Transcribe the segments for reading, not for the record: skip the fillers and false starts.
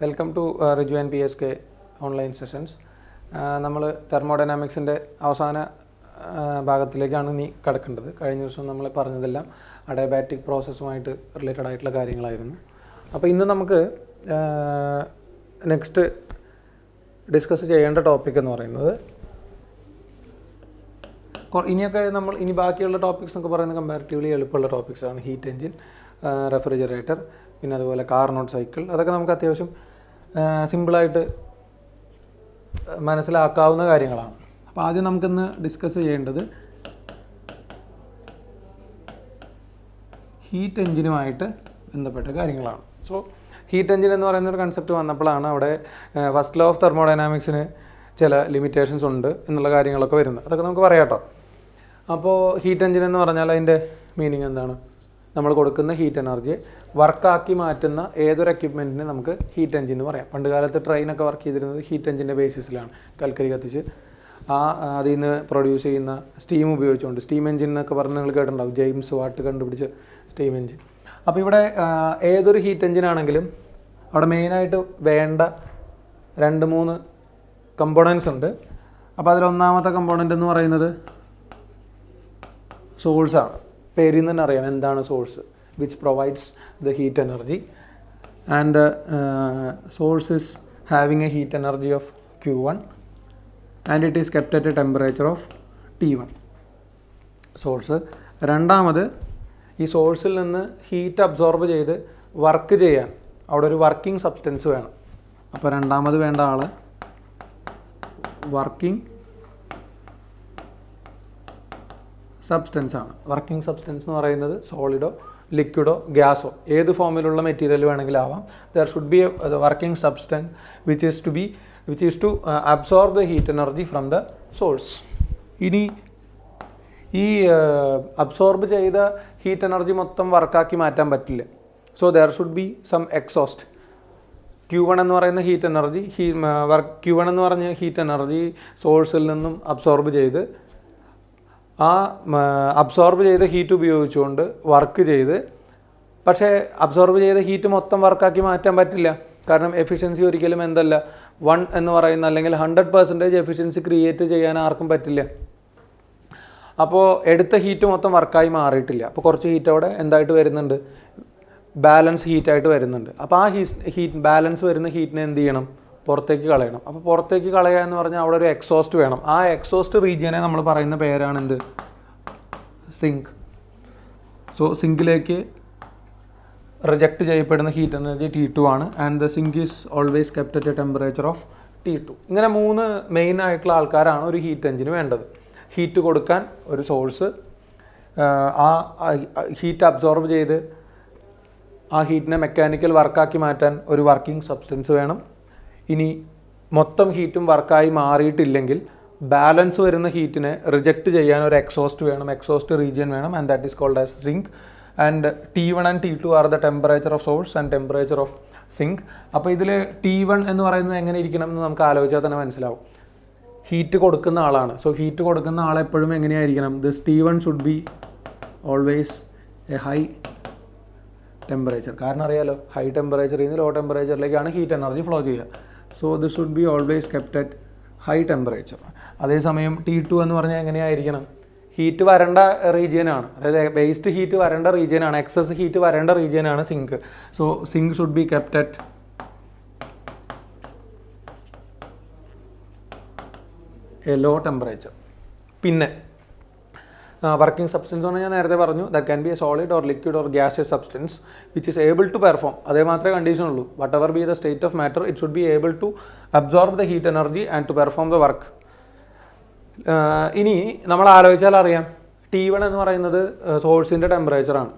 Welcome to Riju and PSK online sessions. നമ്മൾ തെർമോഡൈനാമിക്സിൻ്റെ അവസാന ഭാഗത്തിലേക്കാണ് ഇനി കടക്കേണ്ടത്. കഴിഞ്ഞ ദിവസം നമ്മൾ പറഞ്ഞതെല്ലാം അഡയബാറ്റിക് പ്രോസസ്സുമായിട്ട് റിലേറ്റഡ് ആയിട്ടുള്ള കാര്യങ്ങളായിരുന്നു. അപ്പോൾ ഇന്ന് നമുക്ക് നെക്സ്റ്റ് ഡിസ്കസ് ചെയ്യേണ്ട ടോപ്പിക് എന്ന് പറയുന്നത്, ഇനി ബാക്കിയുള്ള ടോപ്പിക്സ് എന്നൊക്കെ പറയുന്നത് കമ്പാരിറ്റീവ്ലി എളുപ്പമുള്ള ടോപ്പിക്സാണ്. ഹീറ്റ് എൻജിൻ, റെഫ്രിജറേറ്റർ, പിന്നെ അതുപോലെ കാർനോട്ട് സൈക്കിൾ, അതൊക്കെ നമുക്ക് അത്യാവശ്യം സിമ്പിളായിട്ട് മനസ്സിലാക്കാവുന്ന കാര്യങ്ങളാണ്. അപ്പോൾ ആദ്യം നമുക്കിന്ന് ഡിസ്കസ് ചെയ്യേണ്ടത് ഹീറ്റ് എൻജിനുമായിട്ട് ബന്ധപ്പെട്ട കാര്യങ്ങളാണ്. സോ ഹീറ്റ് എൻജിൻ എന്ന് പറയുന്ന ഒരു കൺസെപ്റ്റ് വന്നപ്പോഴാണ് അവിടെ ഫസ്റ്റ് ലോ ഓഫ് തെർമോഡൈനാമിക്സിന് ചില ലിമിറ്റേഷൻസ് ഉണ്ട് എന്നുള്ള കാര്യങ്ങളൊക്കെ വരുന്നത്. അതൊക്കെ നമുക്ക് പറയാം കേട്ടോ. അപ്പോൾ ഹീറ്റ് എൻജിൻ എന്ന് പറഞ്ഞാൽ അതിൻ്റെ മീനിങ് എന്താണ്? നമ്മൾ കൊടുക്കുന്ന ഹീറ്റ് എനർജിയെ വർക്കാക്കി മാറ്റുന്ന ഏതൊരു എക്യുപ്മെൻറ്റിന് നമുക്ക് ഹീറ്റ് എൻജിൻ എന്ന് പറയാം. പണ്ട് കാലത്ത് ട്രെയിനൊക്കെ വർക്ക് ചെയ്തിരുന്നത് ഹീറ്റ് എൻജിൻ്റെ ബേസിസിലാണ്. കൽക്കരി കത്തിച്ച് അതിൽ നിന്ന് പ്രൊഡ്യൂസ് ചെയ്യുന്ന സ്റ്റീം ഉപയോഗിച്ചുകൊണ്ട്, സ്റ്റീം എൻജിൻ എന്നൊക്കെ പറഞ്ഞ് നിങ്ങൾ കേട്ടിട്ടുണ്ടാവും, ജെയിംസ് വാട്ട് കണ്ടുപിടിച്ച സ്റ്റീം എൻജിൻ. അപ്പോൾ ഇവിടെ ഏതൊരു ഹീറ്റ് എൻജിനാണെങ്കിലും അവിടെ മെയിനായിട്ട് വേണ്ട 2-3 കമ്പോണൻസ് ഉണ്ട്. അപ്പോൾ അതിലൊന്നാമത്തെ കമ്പോണൻ്റ് എന്ന് പറയുന്നത് സോഴ്സാണ്. പേരിൽ നിന്ന് തന്നെ അറിയാം എന്താണ് source. Which provides the heat energy, and source is having A heat energy of Q1 and it is kept at a temperature of T1. Source. രണ്ടാമത്, ഈ സോഴ്സിൽ നിന്ന് ഹീറ്റ് അബ്സോർബ് ചെയ്ത് വർക്ക് ചെയ്യാൻ അവിടെ ഒരു വർക്കിംഗ് സബ്സ്റ്റൻസ് വേണം. അപ്പോൾ രണ്ടാമത് വേണ്ട ആൾ വർക്കിംഗ് സബ്സ്റ്റൻസ് ആണ്. വർക്കിംഗ് സബ്സ്റ്റൻസ് എന്ന് പറയുന്നത് സോളിഡോ ലിക്വിഡോ ഗ്യാസോ ഏത് ഫോമിലുള്ള മെറ്റീരിയൽ വേണമെങ്കിലും ആവാം. There should be a working substance which is to absorb the heat energy from the source. ഇനി ഈ അബ്സോർബ് ചെയ്ത ഹീറ്റ് എനർജി മൊത്തം വർക്കാക്കി മാറ്റാൻ പറ്റില്ല. So there should be some exhaust. Q1 എന്ന് പറയുന്ന ഹീറ്റ് എനർജി, Q1 എന്ന് പറഞ്ഞ ഹീറ്റ് എനർജി സോഴ്സിൽ നിന്നും അബ്സോർബ് ചെയ്ത് ആ അബ്സോർബ് ചെയ്ത ഹീറ്റ് ഉപയോഗിച്ചുകൊണ്ട് വർക്ക് ചെയ്ത്, പക്ഷേ അബ്സോർബ് ചെയ്ത ഹീറ്റ് മൊത്തം വർക്കാക്കി മാറ്റാൻ പറ്റില്ല. കാരണം എഫിഷ്യൻസി ഒരിക്കലും എന്തല്ല 1 എന്ന് പറയുന്ന അല്ലെങ്കിൽ 100% എഫിഷ്യൻസി ക്രിയേറ്റ് ചെയ്യാൻ ആർക്കും പറ്റില്ല. അപ്പോൾ എടുത്ത ഹീറ്റ് മൊത്തം വർക്കായി മാറിയിട്ടില്ല. അപ്പോൾ കുറച്ച് ഹീറ്റ് അവിടെ എന്തായിട്ട് വരുന്നുണ്ട്? ബാലൻസ് ഹീറ്റായിട്ട് വരുന്നുണ്ട്. അപ്പോൾ ആ ഹീറ്റ് ബാലൻസ് വരുന്ന ഹീറ്റിനെ എന്ത് ചെയ്യണം? പുറത്തേക്ക് കളയണം. അപ്പോൾ പുറത്തേക്ക് കളയുക എന്ന് പറഞ്ഞാൽ അവിടെ ഒരു എക്സോസ്റ്റ് വേണം. ആ എക്സോസ്റ്റ് റീജിയനെ നമ്മൾ പറയുന്ന പേരാണ് എന്ത്? സിങ്ക്. സോ സിങ്കിലേക്ക് റിജക്റ്റ് ചെയ്യപ്പെടുന്ന ഹീറ്റ് എനർജി T2 ആണ്. And the sink is always kept at a temperature of T2. ഇങ്ങനെ 3 മെയിൻ ആയിട്ടുള്ള ആൾക്കാരാണ് ഒരു ഹീറ്റ് എൻജിന് വേണ്ടത്. ഹീറ്റ് കൊടുക്കാൻ ഒരു സോഴ്സ്, ആ ഹീറ്റ് അബ്സോർബ് ചെയ്ത് ആ ഹീറ്റിനെ മെക്കാനിക്കൽ വർക്കാക്കി മാറ്റാൻ ഒരു വർക്കിംഗ് സബ്സ്റ്റൻസ് വേണം. ഇനി മൊത്തം ഹീറ്റും വർക്കായി മാറിയിട്ടില്ലെങ്കിൽ ബാലൻസ് വരുന്ന ഹീറ്റിനെ റിജക്റ്റ് ചെയ്യാൻ ഒരു എക്സോസ്റ്റ് വേണം, എക്സോസ്റ്റ് റീജിയൻ വേണം. And that is called as sink. And T1 and T2 are the temperature of source and temperature of sink. അപ്പോൾ ഇതിൽ T1 എന്ന് പറയുന്നത് എങ്ങനെ ഇരിക്കണം എന്ന് നമുക്ക് ആലോചിച്ചാൽ തന്നെ മനസ്സിലാവും. ഹീറ്റ് കൊടുക്കുന്ന ആളാണ്. സോ ഹീറ്റ് കൊടുക്കുന്ന ആളെപ്പോഴും എങ്ങനെയായിരിക്കണം? This T1 should be always A high temperature. കാരണം അറിയാലോ, ഹൈ ടെമ്പറേച്ചറിൽ നിന്ന് ലോ ടെമ്പറേച്ചറിലേക്കാണ് ഹീറ്റ് എനർജി ഫ്ലോ ചെയ്യുക. So this should be always kept at high temperature. അതേസമയം T2 എന്ന് പറഞ്ഞാൽ എങ്ങനെയായിരിക്കണം? ഹീറ്റ് വരേണ്ട റീജിയനാണ്, അതായത് വേസ്റ്റ് ഹീറ്റ് വരേണ്ട റീജിയനാണ്, എക്സസ് ഹീറ്റ് വരേണ്ട റീജിയനാണ് sink. So sink should be kept at a low temperature. പിന്നെ വർക്കിംഗ് സബ്സ്റ്റൻസ് എന്ന് ഞാൻ നേരത്തെ പറഞ്ഞു, that can be a solid or liquid or gaseous substance which is able to perform. അതേ മാത്രമേ കണ്ടീഷൻ ഉള്ളൂ. Whatever be the state of matter, it should be able to absorb the heat energy and to perform the work. ഇനി നമ്മൾ ആലോചിച്ചാൽ അറിയാം, T1 എന്ന് പറയുന്നത് സോഴ്സിൻ്റെ ടെമ്പറേച്ചറാണ്.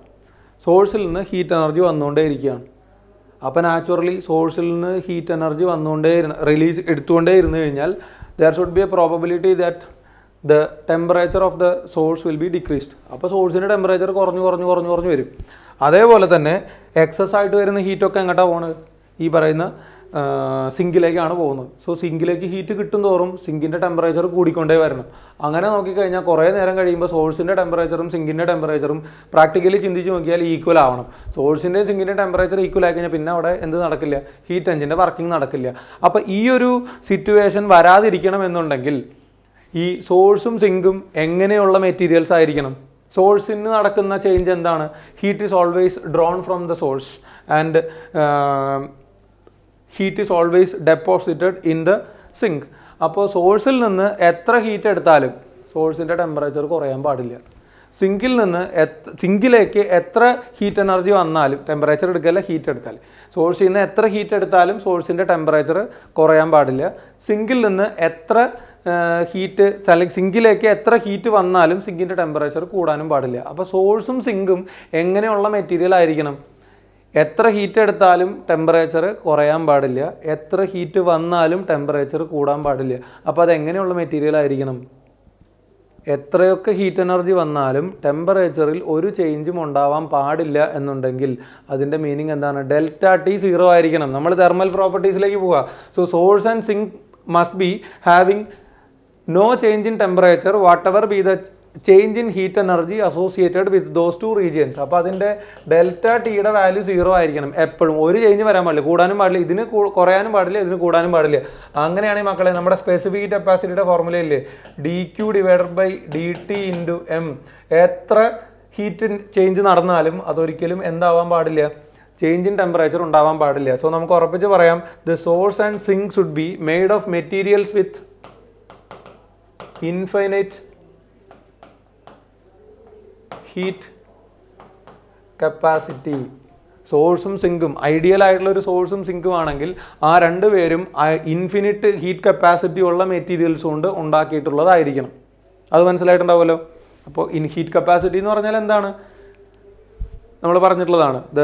സോഴ്സിൽ നിന്ന് ഹീറ്റ് എനർജി വന്നുകൊണ്ടേ ഇരിക്കുകയാണ്. അപ്പോൾ നാച്ചുറലി സോഴ്സിൽ നിന്ന് ഹീറ്റ് എനർജി എടുത്തുകൊണ്ടേ ഇരുന്ന് കഴിഞ്ഞാൽ there should be A probability that the temperature of the source will be decreased. അപ്പോൾ സോഴ്സിൻ്റെ ടെമ്പറേച്ചർ കുറഞ്ഞു വരും. അതേപോലെ തന്നെ എക്സസ് ആയിട്ട് വരുന്ന ഹീറ്റൊക്കെ എങ്ങോട്ടാണ് പോകുന്നത്? ഈ പറയുന്ന സിങ്കിലേക്കാണ് പോകുന്നത്. സോ സിങ്കിലേക്ക് ഹീറ്റ് കിട്ടും തോറും സിങ്കിൻ്റെ ടെമ്പറേച്ചർ കൂടിക്കൊണ്ടേ വരണം. അങ്ങനെ നോക്കിക്കഴിഞ്ഞാൽ കുറേ നേരം കഴിയുമ്പോൾ സോഴ്സിൻ്റെ ടെമ്പറേച്ചറും സിങ്കിൻ്റെ ടെമ്പറേച്ചറും പ്രാക്ടിക്കലി ചിന്തിച്ച് നോക്കിയാൽ ഈക്വൽ ആവണം. സോഴ്സിൻ്റെയും സിങ്കിൻ്റെ ടെമ്പറേച്ചർ ഈക്വൽ ആയി കഴിഞ്ഞാൽ പിന്നെ അവിടെ എന്ത് നടക്കില്ല, ഹീറ്റ് എഞ്ചിൻ്റെ വർക്കിംഗ് നടക്കില്ല. അപ്പോൾ ഈ ഒരു സിറ്റുവേഷൻ വരാതിരിക്കണം എന്നുണ്ടെങ്കിൽ ഈ സോഴ്സും സിങ്കും എങ്ങനെയുള്ള മെറ്റീരിയൽസ് ആയിരിക്കണം? സോഴ്സിന് നടക്കുന്ന ചേഞ്ച് എന്താണ്? Heat is always drawn from the source and heat is always deposited in the sink. അപ്പോൾ സോഴ്സിൽ നിന്ന് എത്ര ഹീറ്റ് എടുത്താലും സോഴ്സിൻ്റെ ടെമ്പറേച്ചർ കുറയാൻ പാടില്ല. സിങ്കിലേക്ക് എത്ര ഹീറ്റ് എനർജി വന്നാലും, ടെമ്പറേച്ചർ എടുക്കല്ല ഹീറ്റ് എടുത്താൽ, സോഴ്സിൽ നിന്ന് എത്ര ഹീറ്റ് എടുത്താലും സോഴ്സിൻ്റെ ടെമ്പറേച്ചർ കുറയാൻ പാടില്ല. സിങ്കിൽ നിന്ന് എത്ര ഹീറ്റ് അല്ലെങ്കിൽ സിങ്കിലേക്ക് എത്ര ഹീറ്റ് വന്നാലും സിങ്കിൻ്റെ ടെമ്പറേച്ചർ കൂടാനും പാടില്ല. അപ്പോൾ സോഴ്സും സിങ്കും എങ്ങനെയുള്ള മെറ്റീരിയൽ ആയിരിക്കണം? എത്ര ഹീറ്റ് എടുത്താലും ടെമ്പറേച്ചർ കുറയാൻ പാടില്ല, എത്ര ഹീറ്റ് വന്നാലും ടെമ്പറേച്ചർ കൂടാൻ പാടില്ല. അപ്പോൾ അതെങ്ങനെയുള്ള മെറ്റീരിയൽ ആയിരിക്കണം? എത്രയൊക്കെ ഹീറ്റ് എനർജി വന്നാലും ടെമ്പറേച്ചറിൽ ഒരു ചേഞ്ചും ഉണ്ടാവാൻ പാടില്ല എന്നുണ്ടെങ്കിൽ അതിൻ്റെ മീനിങ് എന്താണ്? ഡെൽറ്റ ടി 0 ആയിരിക്കണം. നമ്മൾ തെർമൽ പ്രോപ്പർട്ടീസിലേക്ക് പോവുക. So source and sink must be having no change in temperature whatever be the change in heat energy associated with those two regions. അപ്പോൾ അതിൻ്റെ ഡെൽറ്റ ടിയുടെ വാല്യൂ 0 ആയിരിക്കണം എപ്പോഴും. ഒരു ചേഞ്ച് വരാൻ പാടില്ല, കൂടാനും പാടില്ല, ഇതിന് കുറയാനും പാടില്ല, ഇതിന് കൂടാനും പാടില്ല. അങ്ങനെയാണെങ്കിൽ മക്കളെ നമ്മുടെ സ്പെസിഫിക് കപ്പാസിറ്റിയുടെ ഫോർമുലയില്ലേ dQ/dt/m. എത്ര ഹീറ്റ് ചേഞ്ച് നടന്നാലും അതൊരിക്കലും എന്താവാൻ പാടില്ല, ചേഞ്ച് ഇൻ ടെമ്പറേച്ചർ ഉണ്ടാവാൻ പാടില്ല. സോ നമുക്ക് ഉറപ്പിച്ച് പറയാം, the source and sink should be made of materials with infinite heat capacity. സോഴ്സും സിങ്കും ഐഡിയൽ ആയിട്ടുള്ള ഒരു സോഴ്സും സിങ്കും ആണെങ്കിൽ ആ രണ്ടുപേരും ഇൻഫിനിറ്റ് ഹീറ്റ് കപ്പാസിറ്റി ഉള്ള മെറ്റീരിയൽസ് കൊണ്ട് ഉണ്ടാക്കിയിട്ടുള്ളതായിരിക്കണം. അത് മനസ്സിലായിട്ടുണ്ടാവുമല്ലോ. അപ്പോൾ ഹീറ്റ് കപ്പാസിറ്റി എന്ന് പറഞ്ഞാൽ എന്താണ്? നമ്മൾ പറഞ്ഞിട്ടുള്ളതാണ്, the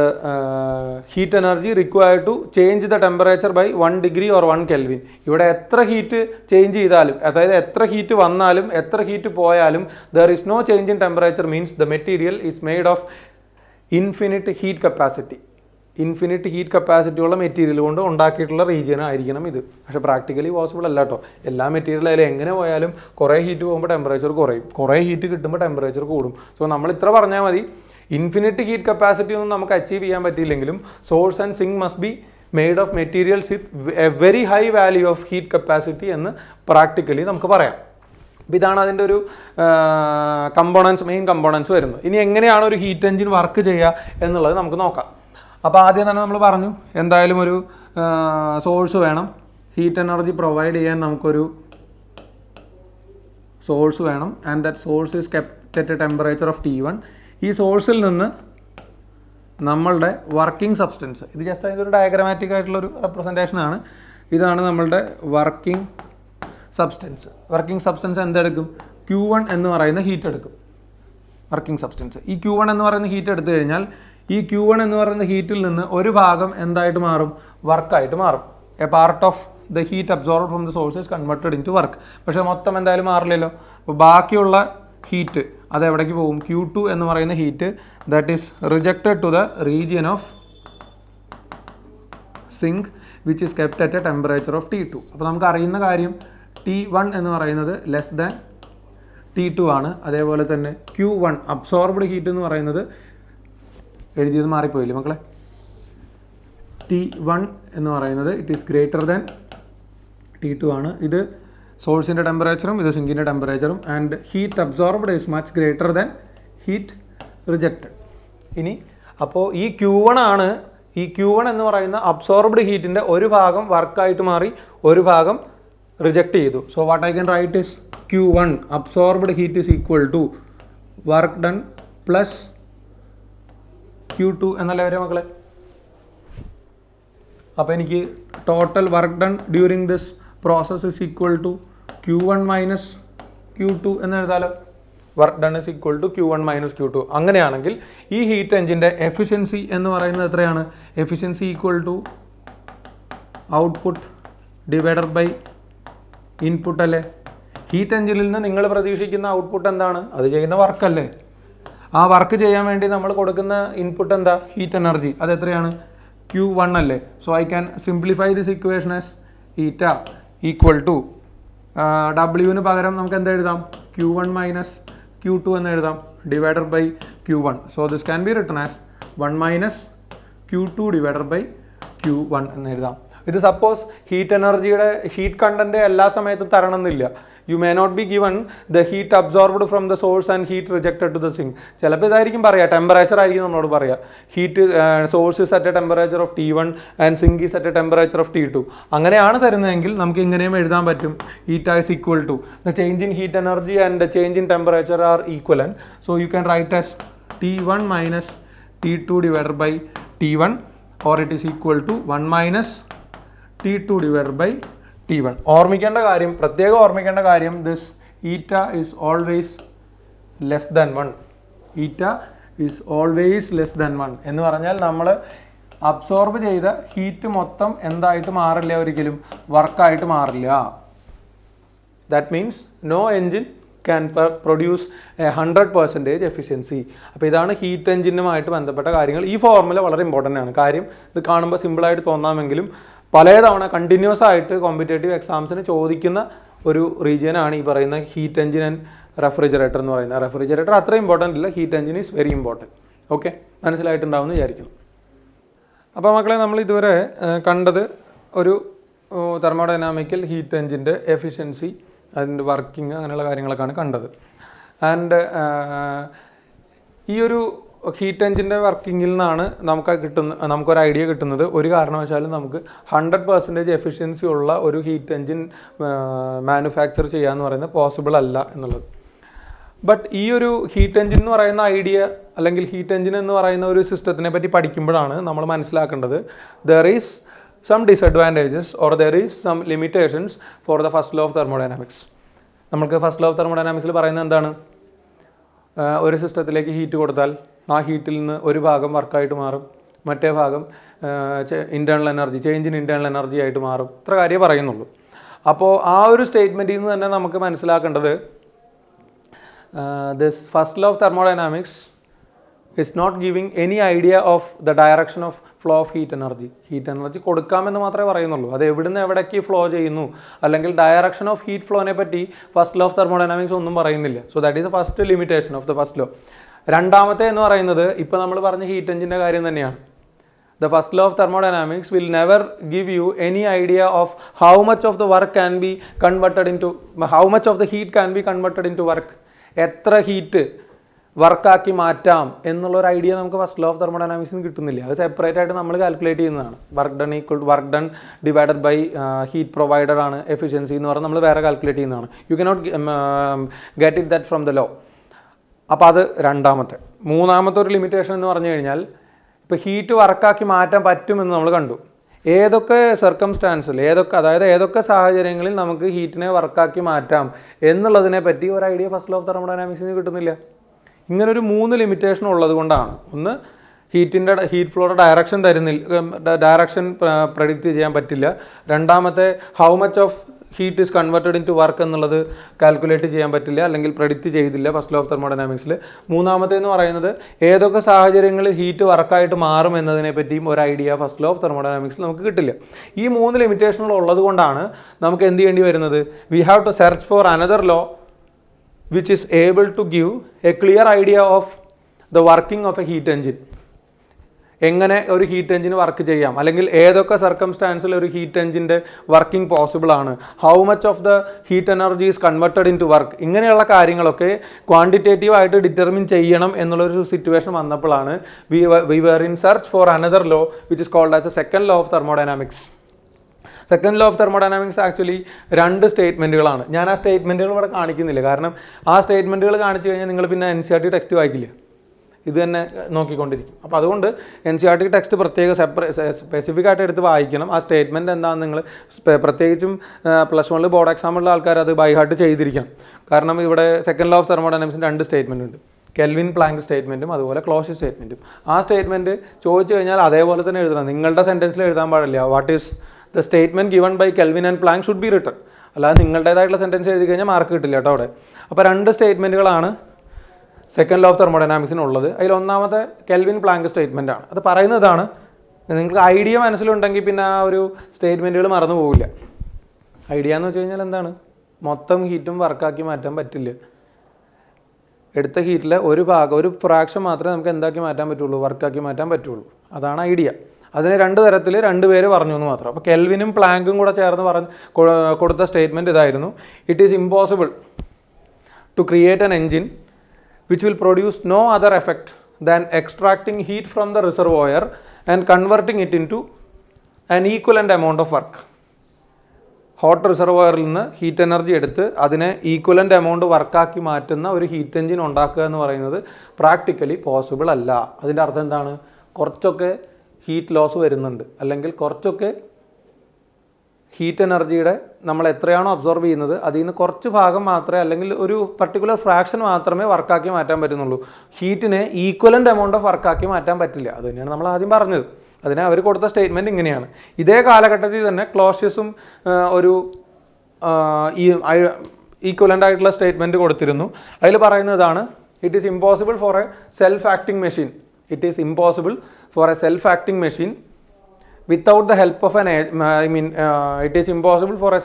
heat energy required to change the temperature by 1 degree or 1 Kelvin. ഇവിടെ എത്ര ഹീറ്റ് ചേഞ്ച് ചെയ്താലും, അതായത് എത്ര ഹീറ്റ് വന്നാലും എത്ര ഹീറ്റ് പോയാലും there is no change in temperature means the material is made of infinite heat capacity. Infinite heat capacity ഉള്ള material കൊണ്ട് ഉണ്ടാക്കിയിട്ടുള്ള റീജിയൻ ആയിരിക്കണം ഇത്. പക്ഷേ പ്രാക്ടിക്കലി പോസിബിൾ അല്ല കേട്ടോ. എല്ലാ മെറ്റീരിയലായാലും എങ്ങനെ പോയാലും കുറേ ഹീറ്റ് പോകുമ്പോൾ ടെമ്പറേച്ചർ കുറയും, കുറേ ഹീറ്റ് കിട്ടുമ്പോൾ ടെമ്പറേച്ചർ കൂടും. സോ നമ്മൾ ഇത്ര പറഞ്ഞാൽ മതി. ഇൻഫിനിറ്റ് ഹീറ്റ് കപ്പാസിറ്റി ഒന്നും നമുക്ക് അച്ചീവ് ചെയ്യാൻ പറ്റിയില്ലെങ്കിലും source and sink must be made of materials with a very high value of heat capacity എന്ന് പ്രാക്ടിക്കലി നമുക്ക് പറയാം. അപ്പോൾ ഇതാണ് അതിൻ്റെ ഒരു മെയിൻ കമ്പോണൻസ് വരുന്നത്. ഇനി എങ്ങനെയാണ് ഒരു ഹീറ്റ് എഞ്ചിൻ വർക്ക് ചെയ്യുക എന്നുള്ളത് നമുക്ക് നോക്കാം. അപ്പോൾ ആദ്യം തന്നെ നമ്മൾ പറഞ്ഞു, എന്തായാലും ഒരു സോഴ്സ് വേണം, ഹീറ്റ് എനർജി പ്രൊവൈഡ് ചെയ്യാൻ നമുക്കൊരു സോഴ്സ് വേണം. And that source is kept at a temperature of T1. ഈ സോഴ്സിൽ നിന്ന് നമ്മളുടെ വർക്കിംഗ് സബ്സ്റ്റൻസ്, ഇത് ജസ്റ്റ് അതിൻ്റെ ഒരു ഡയഗ്രമാറ്റിക് ആയിട്ടുള്ളൊരു റെപ്രസെൻറ്റേഷൻ ആണ്. ഇതാണ് നമ്മളുടെ വർക്കിംഗ് സബ്സ്റ്റൻസ്. വർക്കിംഗ് സബ്സ്റ്റൻസ് എന്തെടുക്കും? Q1 എന്ന് പറയുന്ന ഹീറ്റ് എടുക്കും. വർക്കിംഗ് സബ്സ്റ്റൻസ് ഈ Q1 എന്ന് പറയുന്ന ഹീറ്റ് എടുത്തു കഴിഞ്ഞാൽ ഈ Q1 എന്ന് പറയുന്ന ഹീറ്റിൽ നിന്ന് ഒരു ഭാഗം എന്തായിട്ട് മാറും? വർക്കായിട്ട് മാറും. A part of the heat absorbed from the source is converted into work. പക്ഷേ മൊത്തം എന്തായാലും മാറില്ലല്ലോ. അപ്പോൾ ബാക്കിയുള്ള ഹീറ്റ് അത് എവിടേക്ക് പോകും? Q2 എന്ന് പറയുന്ന heat that is rejected to the region of sink which is kept at a temperature of T2. അപ്പോൾ നമുക്ക് അറിയുന്ന കാര്യം T1 എന്ന് പറയുന്നത് ലെസ് ദാൻ T2 ആണ്. അതേപോലെ തന്നെ Q1 അബ്സോർബ്ഡ് ഹീറ്റ് എന്ന് പറയുന്നത്, എഴുതിയത് മാറിപ്പോയില്ലേ മക്കളെ, T1 എന്ന് പറയുന്നത് it is greater than T2 ആണ്. ഇത് സോഴ്സിൻ്റെ ടെമ്പറേച്ചറും ഇത് സിങ്കിൻ്റെ ടെമ്പറേച്ചറും. And heat absorbed is much greater than heat rejected. ഇനി അപ്പോൾ ഈ Q1 ആണ്, ഈ Q1 എന്ന് പറയുന്ന അബ്സോർബ്ഡ് ഹീറ്റിൻ്റെ ഒരു ഭാഗം വർക്കായിട്ട് മാറി, ഒരു ഭാഗം റിജക്റ്റ് ചെയ്തു. So what I can write is Q1 absorbed heat is equal to work done plus Q2 എന്നല്ലേ വരെ മക്കളെ. അപ്പോൾ എനിക്ക് total work done during this process is equal to Q1 minus Q2 എന്ന് എഴുതാലോ. Work done is equal to Q1 minus Q2. അങ്ങനെയാണെങ്കിൽ ഈ heat എഞ്ചിൻ്റെ എഫിഷ്യൻസി എന്ന് പറയുന്നത് എത്രയാണ്? Efficiency equal to output divided by input അല്ലേ. ഹീറ്റ് എഞ്ചിനിൽ നിന്ന് നിങ്ങൾ പ്രതീക്ഷിക്കുന്ന ഔട്ട്പുട്ട് എന്താണ്? അത് ചെയ്യുന്ന വർക്കല്ലേ. ആ വർക്ക് ചെയ്യാൻ വേണ്ടി നമ്മൾ കൊടുക്കുന്ന ഇൻപുട്ട് എന്താ? Heat energy. അതെത്രയാണ്? Q1 അല്ലേ. So I can simplify this equation as eta equal to ഡബ്ല്യുവിന് പകരം നമുക്ക് എന്ത് എഴുതാം, Q1 മൈനസ് Q2 എന്ന് എഴുതാം, divided by Q1. So this can be written as 1 minus Q2 divided by Q1 എന്ന് എഴുതാം. ഇത് സപ്പോസ് ഹീറ്റ് എനർജിയുടെ ഹീറ്റ് കണ്ടന്റ് എല്ലാ സമയത്തും തരണം എന്നില്ല. You may not be given the heat absorbed from the source and heat rejected to the sink. ചിലപ്പോൾ ഇതായിരിക്കും പറയുക, ടെമ്പറേച്ചർ ആയിരിക്കും നമ്മളോട് പറയുക, heat source is at a temperature of T1 and sink is at a temperature of T2. അങ്ങനെയാണ് തരുന്നതെങ്കിൽ നമുക്ക് ഇങ്ങനെയും എഴുതാൻ പറ്റും, eta is equal to the change in heat energy and the change in temperature are equal. So you can write as T1 minus T2 divided by T1 or it is equal to 1 minus T2 divided by T1. ഓർമ്മിക്കേണ്ട കാര്യം, പ്രത്യേകം ഓർമ്മിക്കേണ്ട കാര്യം, this eta is always less than 1. Eta is always less than 1 എന്ന് പറഞ്ഞാൽ നമ്മൾ absorb ചെയ്ത heat മൊത്തം എന്തായിട്ട് മാറില്ല, ഒരിക്കലും വർക്കായിട്ട് മാറില്ല. That means no engine can produce 100% efficiency. അപ്പോൾ ഇതാണ് ഹീറ്റ് എഞ്ചിനുമായിട്ട് ബന്ധപ്പെട്ട കാര്യങ്ങൾ. ഈ ഫോർമുല വളരെ ഇമ്പോർട്ടൻ്റ് ആണ്. കാര്യം ഇത് കാണുമ്പോൾ സിമ്പിളായിട്ട് തോന്നാമെങ്കിലും പലതവണ കണ്ടിന്യൂസ് ആയിട്ട് കോമ്പറ്റേറ്റീവ് എക്സാംസിന് ചോദിക്കുന്ന ഒരു റീജിയനാണ് ഈ പറയുന്ന ഹീറ്റ് എഞ്ചിൻ ആൻഡ് റെഫ്രിജറേറ്റർ എന്ന് പറയുന്നത്. റെഫ്രിജറേറ്റർ അത്ര ഇമ്പോർട്ടൻ്റ് ഇല്ല, heat engine is very important. Okay, മനസ്സിലായിട്ടുണ്ടാവുമെന്ന് വിചാരിക്കുന്നു. അപ്പോൾ മക്കളെ, നമ്മൾ ഇതുവരെ കണ്ടത് ഒരു തെർമോഡൈനാമിക്കൽ ഹീറ്റ് എഞ്ചിൻ്റെ എഫിഷ്യൻസി, അതിൻ്റെ വർക്കിംഗ്, അങ്ങനെയുള്ള കാര്യങ്ങളൊക്കെയാണ് കണ്ടത്. ആൻഡ് ഈ ഒരു ഹീറ്റ് എഞ്ചിൻ്റെ വർക്കിങ്ങിൽ നിന്നാണ് നമുക്കൊരു ഐഡിയ കിട്ടുന്നത്. ഒരു കാരണവശാലും നമുക്ക് 100% എഫിഷ്യൻസി ഉള്ള ഒരു ഹീറ്റ് എഞ്ചിൻ മാനുഫാക്ചർ ചെയ്യാന്ന് പറയുന്നത് പോസിബിൾ അല്ല എന്നുള്ളത്. ബട്ട് ഈ ഒരു ഹീറ്റ് എഞ്ചിൻ എന്ന് പറയുന്ന ഐഡിയ, അല്ലെങ്കിൽ ഹീറ്റ് എഞ്ചിൻ എന്ന് പറയുന്ന ഒരു സിസ്റ്റത്തിനെ പറ്റി പഠിക്കുമ്പോഴാണ് നമ്മൾ മനസ്സിലാക്കേണ്ടത് there is some disadvantages or there is some limitations for the first law of thermodynamics. നമുക്ക് ഫസ്റ്റ് ലോ ഓഫ് തെർമോഡൈനാമിക്സിൽ പറയുന്നത് എന്താണ്? ഒരു സിസ്റ്റത്തിലേക്ക് ഹീറ്റ് കൊടുത്താൽ ആ ഹീറ്റിൽ നിന്ന് ഒരു ഭാഗം വർക്കായിട്ട് മാറും, മറ്റേ ഭാഗം internal energy, change in internal energy ആയിട്ട് മാറും. ഇത്ര കാര്യമേ പറയുന്നുള്ളൂ. അപ്പോൾ ആ ഒരു സ്റ്റേറ്റ്മെൻറ്റിൽ നിന്ന് തന്നെ നമുക്ക് മനസ്സിലാക്കേണ്ടത് this first law of thermodynamics is not giving any idea of the direction of flow of heat energy. Heat energy കൊടുക്കാമെന്ന് മാത്രമേ പറയുന്നുള്ളൂ. അത് എവിടുന്ന് എവിടേക്ക് ഫ്ലോ ചെയ്യുന്നു, അല്ലെങ്കിൽ ഡയറക്ഷൻ ഓഫ് ഹീറ്റ് ഫ്ലോനെ പറ്റി ഫസ്റ്റ് ലോ ഓഫ് തെർമോഡൈനാമിക്സ് ഒന്നും പറയുന്നില്ല. So that is the first limitation of the first law. രണ്ടാമത്തെ എന്ന് പറയുന്നത് ഇപ്പോൾ നമ്മൾ പറഞ്ഞ ഹീറ്റ് എഞ്ചിൻ്റെ കാര്യം തന്നെയാണ്. The first law of thermodynamics will never give you any idea of how much of the work can be converted into, how much of the heat can be converted into work. എത്ര heat വർക്കാക്കി മാറ്റാം എന്നുള്ളൊരു idea നമുക്ക് first law of തെർമോഡൈനാമിക്സിന് കിട്ടുന്നില്ല. അത് separate ആയിട്ട് നമ്മൾ calculate ചെയ്യുന്നതാണ്. Work done divided by heat provider ആണ് എഫിഷ്യൻസി എന്ന് പറഞ്ഞാൽ നമ്മൾ വേറെ കാൽക്കുലേറ്റ് ചെയ്യുന്നതാണ്. You cannot get it that from the law. അപ്പോൾ അത് രണ്ടാമത്തെ. മൂന്നാമത്തെ ഒരു ലിമിറ്റേഷൻ എന്ന് പറഞ്ഞു കഴിഞ്ഞാൽ, ഇപ്പോൾ ഹീറ്റ് വർക്കാക്കി മാറ്റാൻ പറ്റുമെന്ന് നമ്മൾ കണ്ടു. ഏതൊക്കെ സർക്കംസ്റ്റാൻസിൽ, ഏതൊക്കെ സാഹചര്യങ്ങളിൽ നമുക്ക് ഹീറ്റിനെ വർക്കാക്കി മാറ്റാം എന്നുള്ളതിനെ പറ്റി ഒരു ഐഡിയ ഫസ്റ്റ് ലോ ഓഫ് തെർമോഡൈനാമിക്സിന് കിട്ടുന്നില്ല. ഇങ്ങനൊരു 3 ലിമിറ്റേഷൻ ഉള്ളത് കൊണ്ടാണ്. ഒന്ന്, ഹീറ്റ് ഫ്ലോയുടെ ഡയറക്ഷൻ പ്രെഡിക്റ്റ് ചെയ്യാൻ പറ്റില്ല. രണ്ടാമത്തെ, how much of heat is converted into work എന്നുള്ളത് കാൽക്കുലേറ്റ് ചെയ്യാൻ പറ്റില്ല, അല്ലെങ്കിൽ പ്രെഡിക്റ്റ് ചെയ്തില്ല ഫസ്റ്റ് ലോ ഓഫ് തെർമോഡൈനാമിക്സിൽ. മൂന്നാമത്തെ എന്ന് പറയുന്നത് ഏതൊക്കെ സാഹചര്യങ്ങളിൽ ഹീറ്റ് വർക്കായിട്ട് മാറും എന്നതിനെ പറ്റിയും ഒരു ഐഡിയ ഫസ്റ്റ് ലോ ഓഫ് തെർമോഡൈനാമിക്സിൽ നമുക്ക് കിട്ടില്ല. ഈ 3 ലിമിറ്റേഷനുകൾ ഉള്ളത് കൊണ്ടാണ് നമുക്ക് എന്ത് ചെയ്യേണ്ടി വരുന്നത്? We have to search for another law which is able to give a clear idea of the working of a heat engine. എങ്ങനെ ഒരു ഹീറ്റ് എഞ്ചിന് വർക്ക് ചെയ്യാം, അല്ലെങ്കിൽ ഏതൊക്കെ സർക്കംസ്റ്റാൻസിൽ ഒരു ഹീറ്റ് എഞ്ചിൻ്റെ വർക്കിംഗ് പോസിബിൾ ആണ്, how much of the heat energy is converted into work, ഇങ്ങനെയുള്ള കാര്യങ്ങളൊക്കെ ക്വാണ്ടിറ്റേറ്റീവ് ആയിട്ട് ഡിറ്റർമിൻ ചെയ്യണം എന്നുള്ളൊരു സിറ്റുവേഷൻ വന്നപ്പോഴാണ് we were in search for another law which is called as a second law of thermodynamics. Second law of thermodynamics actually 2 സ്റ്റേറ്റ്മെൻറ്റുകളാണ്. ഞാൻ ആ സ്റ്റേറ്റ്മെൻറ്റുകൾ ഇവിടെ കാണിക്കുന്നില്ല, കാരണം ആ സ്റ്റേറ്റ്മെൻറ്റുകൾ കാണിച്ചു കഴിഞ്ഞാൽ നിങ്ങൾ പിന്നെ NCERT ടെക്സ്റ്റ് വായിക്കില്ല, ഇത് തന്നെ നോക്കിക്കൊണ്ടിരിക്കും. അപ്പോൾ അതുകൊണ്ട് NCERT ടെക്സ്റ്റ് പ്രത്യേക സ്പെസിഫിക് ആയിട്ട് എടുത്ത് വായിക്കണം. ആ സ്റ്റേറ്റ്മെൻറ്റ് എന്താണെന്ന് നിങ്ങൾ പ്രത്യേകിച്ചും +1 ബോർഡ് എക്സാമുള്ള ആൾക്കാർ അത് ബൈ ഹാർട്ട് ചെയ്തിരിക്കണം. കാരണം ഇവിടെ സെക്കൻഡ് ലോ ഓഫ് തെർമോഡൈനാമിക്സിന് 2 സ്റ്റേറ്റ്മെൻറ്റ് ഉണ്ട്. കെൽവിൻ പ്ലാങ്ക് സ്റ്റേറ്റ്മെൻറ്റും അതുപോലെ ക്ലോഷി സ്റ്റേറ്റ്മെൻറ്റും. ആ സ്റ്റേറ്റ്മെൻറ്റ് ചോദിച്ചു കഴിഞ്ഞാൽ അതേപോലെ തന്നെ എഴുതണം. നിങ്ങളുടെ സെൻറ്റൻസിൽ എഴുതാൻ പാടില്ല what is the statement given by Kelvin and Planck should be written. അല്ലാതെ നിങ്ങളുടേതായിട്ടുള്ള സെൻറ്റൻസ് എഴുതി കഴിഞ്ഞാൽ മാർക്ക് കിട്ടില്ല കേട്ടോ അവിടെ. അപ്പോൾ 2 സ്റ്റേറ്റ്മെൻറ്റുകളാണ് സെക്കൻഡ് ലോ ഓഫ് തെർമോഡൈനാമിക്സിനുള്ളത്. അതിൽ ഒന്നാമത്തെ കെൽവിൻ പ്ലാങ്ക് സ്റ്റേറ്റ്മെൻ്റ് ആണ്. അത് പറയുന്നതാണ് നിങ്ങൾക്ക് ഐഡിയ മനസ്സിലുണ്ടെങ്കിൽ പിന്നെ ആ ഒരു സ്റ്റേറ്റ്മെൻറ്റുകൾ മറന്നു പോകില്ല. ഐഡിയ എന്ന് വെച്ച് കഴിഞ്ഞാൽ എന്താണ്? മൊത്തം ഹീറ്റും വർക്കാക്കി മാറ്റാൻ പറ്റില്ല. എടുത്ത ഹീറ്റിൽ ഒരു ഫ്രാക്ഷൻ മാത്രമേ നമുക്ക് എന്താക്കി മാറ്റാൻ പറ്റുള്ളൂ, വർക്കാക്കി മാറ്റാൻ പറ്റുള്ളൂ. അതാണ് ഐഡിയ. അതിന് 2 തരത്തിൽ 2 പേര് പറഞ്ഞു എന്ന് മാത്രം. അപ്പോൾ കെൽവിനും പ്ലാങ്കും കൂടെ ചേർന്ന് കൊടുത്ത സ്റ്റേറ്റ്മെൻറ്റ് ഇതായിരുന്നു: it is impossible to create an engine which will produce no other effect than extracting heat from the reservoir and converting it into an equivalent amount of work. Hot റിസർവോയറിൽ നിന്ന് heat energy എടുത്ത് അതിനെ equivalent amount വർക്കാക്കി മാറ്റുന്ന ഒരു heat engine ഉണ്ടാക്കുക എന്ന് പറയുന്നത് practically possible അല്ല. അതിൻ്റെ അർത്ഥം എന്താണ്? കുറച്ചൊക്കെ ഹീറ്റ് ലോസ് വരുന്നുണ്ട്, അല്ലെങ്കിൽ കുറച്ചൊക്കെ ഹീറ്റ് എനർജിയുടെ നമ്മൾ എത്രയാണോ അബ്സോർബ് ചെയ്യുന്നത് അതിൽ നിന്ന് കുറച്ച് ഭാഗം മാത്രമേ, അല്ലെങ്കിൽ ഒരു പർട്ടിക്കുലർ ഫ്രാക്ഷൻ മാത്രമേ വർക്കാക്കി മാറ്റാൻ പറ്റുന്നുള്ളൂ. ഹീറ്റിനെ ഈക്വലൻ്റ് എമൗണ്ട് ഓഫ് വർക്കാക്കി മാറ്റാൻ പറ്റില്ല. അത് തന്നെയാണ് നമ്മൾ ആദ്യം പറഞ്ഞത്. അതിനെ അവർ കൊടുത്ത സ്റ്റേറ്റ്മെൻറ്റ് ഇങ്ങനെയാണ്. ഇതേ കാലഘട്ടത്തിൽ തന്നെ ക്ലോഷ്യസും ഒരു ഈക്വലൻ്റ് ആയിട്ടുള്ള സ്റ്റേറ്റ്മെൻറ്റ് കൊടുത്തിരുന്നു. അതിൽ പറയുന്നതാണ്: it is impossible for a self acting machine without the help of an it is impossible for a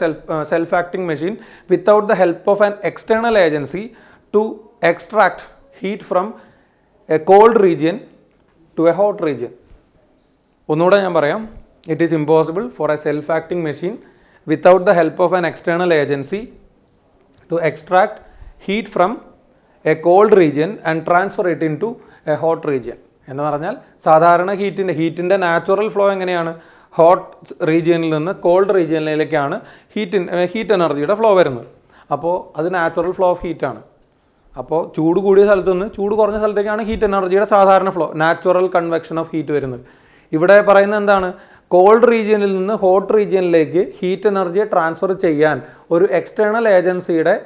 self-acting machine without the help of an external agency to extract heat from a cold region to a hot region. ഒന്നുകൂടെ ഞാൻ പറയാം: it is impossible for a self acting machine without the help of an external agency to extract heat from a cold region and transfer it into a hot region. എന്ന് പറഞ്ഞാൽ സാധാരണ ഹീറ്റിൻ്റെ natural flow എങ്ങനെയാണ്? Hot റീജിയനിൽ നിന്ന് cold റീജിയനിലേക്കാണ് heat എനർജിയുടെ flow വരുന്നത്. അപ്പോൾ അത് നാച്ചുറൽ ഫ്ലോ ഓഫ് ഹീറ്റാണ്. അപ്പോൾ ചൂട് കൂടിയ സ്ഥലത്ത് നിന്ന് ചൂട് കുറഞ്ഞ സ്ഥലത്തേക്കാണ് ഹീറ്റ് എനർജിയുടെ സാധാരണ flow, natural convection of heat വരുന്നത്. ഇവിടെ പറയുന്നത് എന്താണ്? കോൾഡ് റീജിയനിൽ നിന്ന് ഹോട്ട് റീജിയനിലേക്ക് ഹീറ്റ് എനർജിയെ ട്രാൻസ്ഫർ ചെയ്യാൻ ഒരു എക്സ്റ്റേണൽ ഏജൻസിയുടെ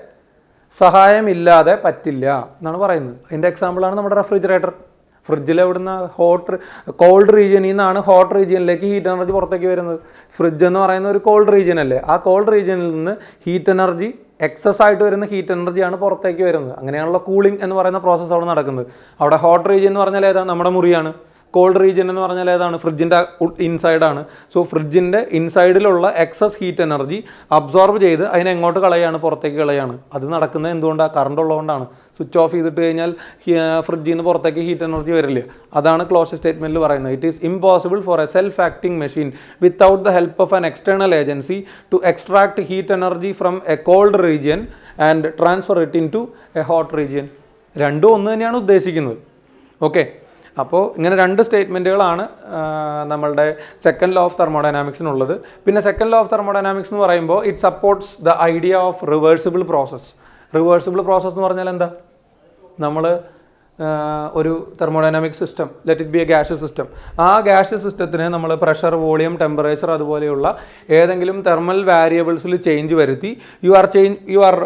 സഹായമില്ലാതെ പറ്റില്ല എന്നാണ് പറയുന്നത്. അതിൻ്റെ എക്സാമ്പിളാണ് നമ്മുടെ റെഫ്രിജറേറ്റർ. ഫ്രിഡ്ജിൽ എവിടുന്ന കോൾഡ് റീജിയനിൽ നിന്നാണ് ഹോട്ട് റീജിയനിലേക്ക് ഹീറ്റ് എനർജി പുറത്തേക്ക് വരുന്നത്. ഫ്രിഡ്ജ് എന്ന് പറയുന്ന ഒരു കോൾഡ് റീജിയൻ അല്ലേ? ആ കോൾഡ് റീജിയനിൽ നിന്ന് ഹീറ്റ് എനർജി, എക്സസ് ആയിട്ട് വരുന്ന ഹീറ്റ് എനർജിയാണ് പുറത്തേക്ക് വരുന്നത്. അങ്ങനെയാണല്ലോ കൂളിംഗ് എന്ന് പറയുന്ന പ്രോസസ്സ് അവിടെ നടക്കുന്നത്. അവിടെ ഹോട്ട് റീജിയൻ എന്ന് പറഞ്ഞാൽ ഏതാണ്? നമ്മുടെ മുറിയാണ്. കോൾഡ് റീജിയൻ എന്ന് പറഞ്ഞാൽ ഏതാണ്? ഫ്രിഡ്ജിൻ്റെ ഇൻസൈഡാണ്. സോ ഫ്രിഡ്ജിൻ്റെ ഇൻസൈഡിലുള്ള എക്സസ് ഹീറ്റ് എനർജി അബ്സോർബ് ചെയ്ത് അതിനെ എങ്ങോട്ട് കളയാണ്? പുറത്തേക്ക് കളയാണ്. അത് നടക്കുന്നത് എന്തുകൊണ്ടാണ്? കറണ്ട് ഉള്ളതുകൊണ്ടാണ്. സ്വിച്ച് ഓഫ് ചെയ്തിട്ട് കഴിഞ്ഞാൽ ഫ്രിഡ്ജിൽ നിന്ന് പുറത്തേക്ക് ഹീറ്റ് എനർജി വരില്ല. അതാണ് ക്ലോസ് സ്റ്റേറ്റ്മെൻറ്റിൽ പറയുന്നത്. It is impossible for a self acting machine without the help of an external agency to extract heat energy from a cold region and transfer it into a hot region. രണ്ടും ഒന്ന് തന്നെയാണ് ഉദ്ദേശിക്കുന്നത്. Okay, അപ്പോൾ ഇങ്ങനെ 2 സ്റ്റേറ്റ്മെൻറ്റുകളാണ് നമ്മളുടെ second law of തെർമോഡൈനാമിക്സിനുള്ളത്. പിന്നെ second law of thermodynamics എന്ന് പറയുമ്പോൾ it supports the idea of reversible process. Reversible process എന്ന് പറഞ്ഞാൽ എന്താ? നമ്മൾ ഒരു thermodynamic system, let it be a gaseous system, ആ ഗ്യാഷ്യസ് സിസ്റ്റത്തിന് നമ്മൾ പ്രഷർ, വോളിയം, ടെമ്പറേച്ചർ അതുപോലെയുള്ള ഏതെങ്കിലും തെർമൽ വാരിയബിൾസിൽ ചേഞ്ച് വരുത്തി you are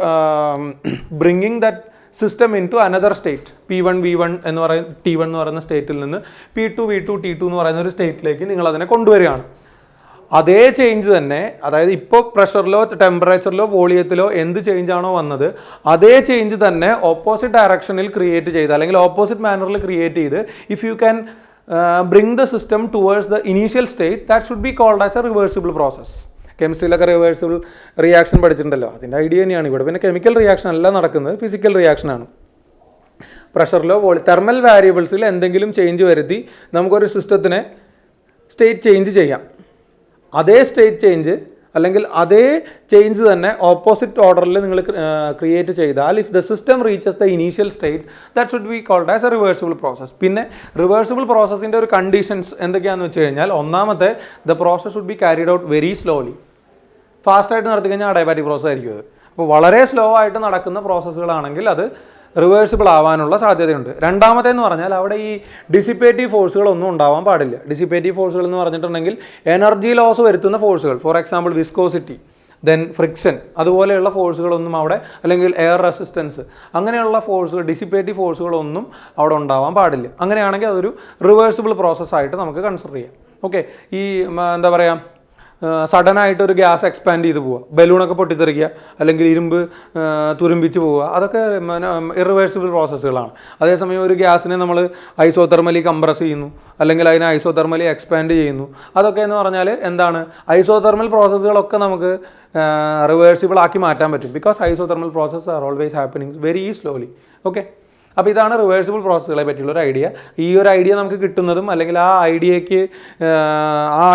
bringing that system into another state. P1 V1 എന്ന് പറയുന്ന T1 എന്ന് പറയുന്ന സ്റ്റേറ്റിൽ നിന്ന് P2 V2 T2 എന്ന് പറയുന്ന ഒരു സ്റ്റേറ്റിലേക്ക് നിങ്ങൾ അതിനെ കൊണ്ടുവരികയാണ്. അതേ ചേഞ്ച് തന്നെ, അതായത് ഇപ്പോൾ പ്രഷറിലോ ടെമ്പറേച്ചറിലോ വോളിയത്തിലോ എന്ത് ചേഞ്ച് ആണോ വന്നത് അതേ ചേഞ്ച് തന്നെ ഓപ്പോസിറ്റ് ഡയറക്ഷനിൽ ക്രിയേറ്റ് ചെയ്ത്, അല്ലെങ്കിൽ ഓപ്പോസിറ്റ് മാനറിൽ ക്രിയേറ്റ് ചെയ്ത് if you can bring the system towards the initial state, that should be called as a reversible process. കെമിസ്ട്രിയിലൊക്കെ റിവേഴ്സിബിൾ റിയാക്ഷൻ പഠിച്ചിട്ടുണ്ടല്ലോ, അതിൻ്റെ ഐഡിയ തന്നെയാണ് ഇവിടെ. പിന്നെ കെമിക്കൽ റിയാക്ഷൻ അല്ല നടക്കുന്നത്, ഫിസിക്കൽ റിയാക്ഷനാണ്. പ്രഷറിലോ തെർമൽ വാരിയബിൾസിൽ എന്തെങ്കിലും ചേഞ്ച് വരുത്തി നമുക്കൊരു സിസ്റ്റത്തിനെ സ്റ്റേറ്റ് ചേഞ്ച് ചെയ്യാം. അതേ സ്റ്റേറ്റ് ചേഞ്ച് അല്ലെങ്കിൽ അതേ ചേഞ്ച് തന്നെ ഓപ്പോസിറ്റ് ഓർഡറിൽ നിങ്ങൾ ക്രിയേറ്റ് ചെയ്താൽ, if the system reaches the initial state, that should be called as a reversible process. പിന്നെ റിവേഴ്സിബിൾ പ്രോസസ്സിൻ്റെ ഒരു കണ്ടീഷൻസ് എന്തൊക്കെയാണെന്ന് വെച്ച് കഴിഞ്ഞാൽ, ഒന്നാമത്തെ, the process should be carried out very slowly. ഫാസ്റ്റായിട്ട് നടത്തി കഴിഞ്ഞാൽ അഡയബാറ്റിക് പ്രോസസ് ആയിരിക്കും അത്. അപ്പോൾ വളരെ സ്ലോ ആയിട്ട് നടക്കുന്ന പ്രോസസ്സുകളാണെങ്കിൽ അത് റിവേഴ്സിബിൾ ആവാനുള്ള സാധ്യതയുണ്ട്. രണ്ടാമത്തേന്ന് പറഞ്ഞാൽ അവിടെ ഈ ഡിസിപ്പേറ്റീവ് ഫോഴ്സുകളൊന്നും ഉണ്ടാവാൻ പാടില്ല. ഡിസിപ്പേറ്റീവ് ഫോഴ്സുകൾ എന്ന് പറഞ്ഞിട്ടുണ്ടെങ്കിൽ എനർജി ലോസ് വരുത്തുന്ന ഫോഴ്സുകൾ, for example viscosity, then friction, അതുപോലെയുള്ള ഫോഴ്സുകളൊന്നും അവിടെ, അല്ലെങ്കിൽ എയർ റെസിസ്റ്റൻസ്, അങ്ങനെയുള്ള ഫോഴ്സുകൾ, ഡിസിപ്പേറ്റീവ് ഫോഴ്സുകളൊന്നും അവിടെ ഉണ്ടാവാൻ പാടില്ല. അങ്ങനെയാണെങ്കിൽ അതൊരു റിവേഴ്സിബിൾ പ്രോസസ്സായിട്ട് നമുക്ക് കൺസിഡർ ചെയ്യാം. ഓക്കെ, ഈ എന്താ പറയുക, സഡനായിട്ട് ഒരു ഗ്യാസ് എക്സ്പാൻഡ് ചെയ്ത് പോവുക, ബലൂണൊക്കെ പൊട്ടിത്തെറിക്കുക, അല്ലെങ്കിൽ ഇരുമ്പ് തുരുമ്പിച്ച് പോവുക, അതൊക്കെ ഇറിവേഴ്സിബിൾ പ്രോസസ്സുകളാണ്. അതേസമയം ഒരു ഗ്യാസിനെ നമ്മൾ ഐസോതെർമലി കംപ്രസ് ചെയ്യുന്നു, അല്ലെങ്കിൽ അതിനെ ഐസോതെർമലി എക്സ്പാൻഡ് ചെയ്യുന്നു, അതൊക്കെ എന്ന് പറഞ്ഞാൽ എന്താണ്, ഐസോതെർമൽ പ്രോസസ്സുകളൊക്കെ നമുക്ക് റിവേഴ്സിബിൾ ആക്കി മാറ്റാൻ പറ്റും. Because isothermal process are always happening very slowly. Okay, അപ്പോൾ ഇതാണ് റിവേഴ്സിബിൾ പ്രോസസ്സുകളെ പറ്റിയുള്ളൊരു ഐഡിയ. ഈ ഒരു ഐഡിയ നമുക്ക് കിട്ടുന്നതും, അല്ലെങ്കിൽ ആ ഐഡിയയ്ക്ക് ആ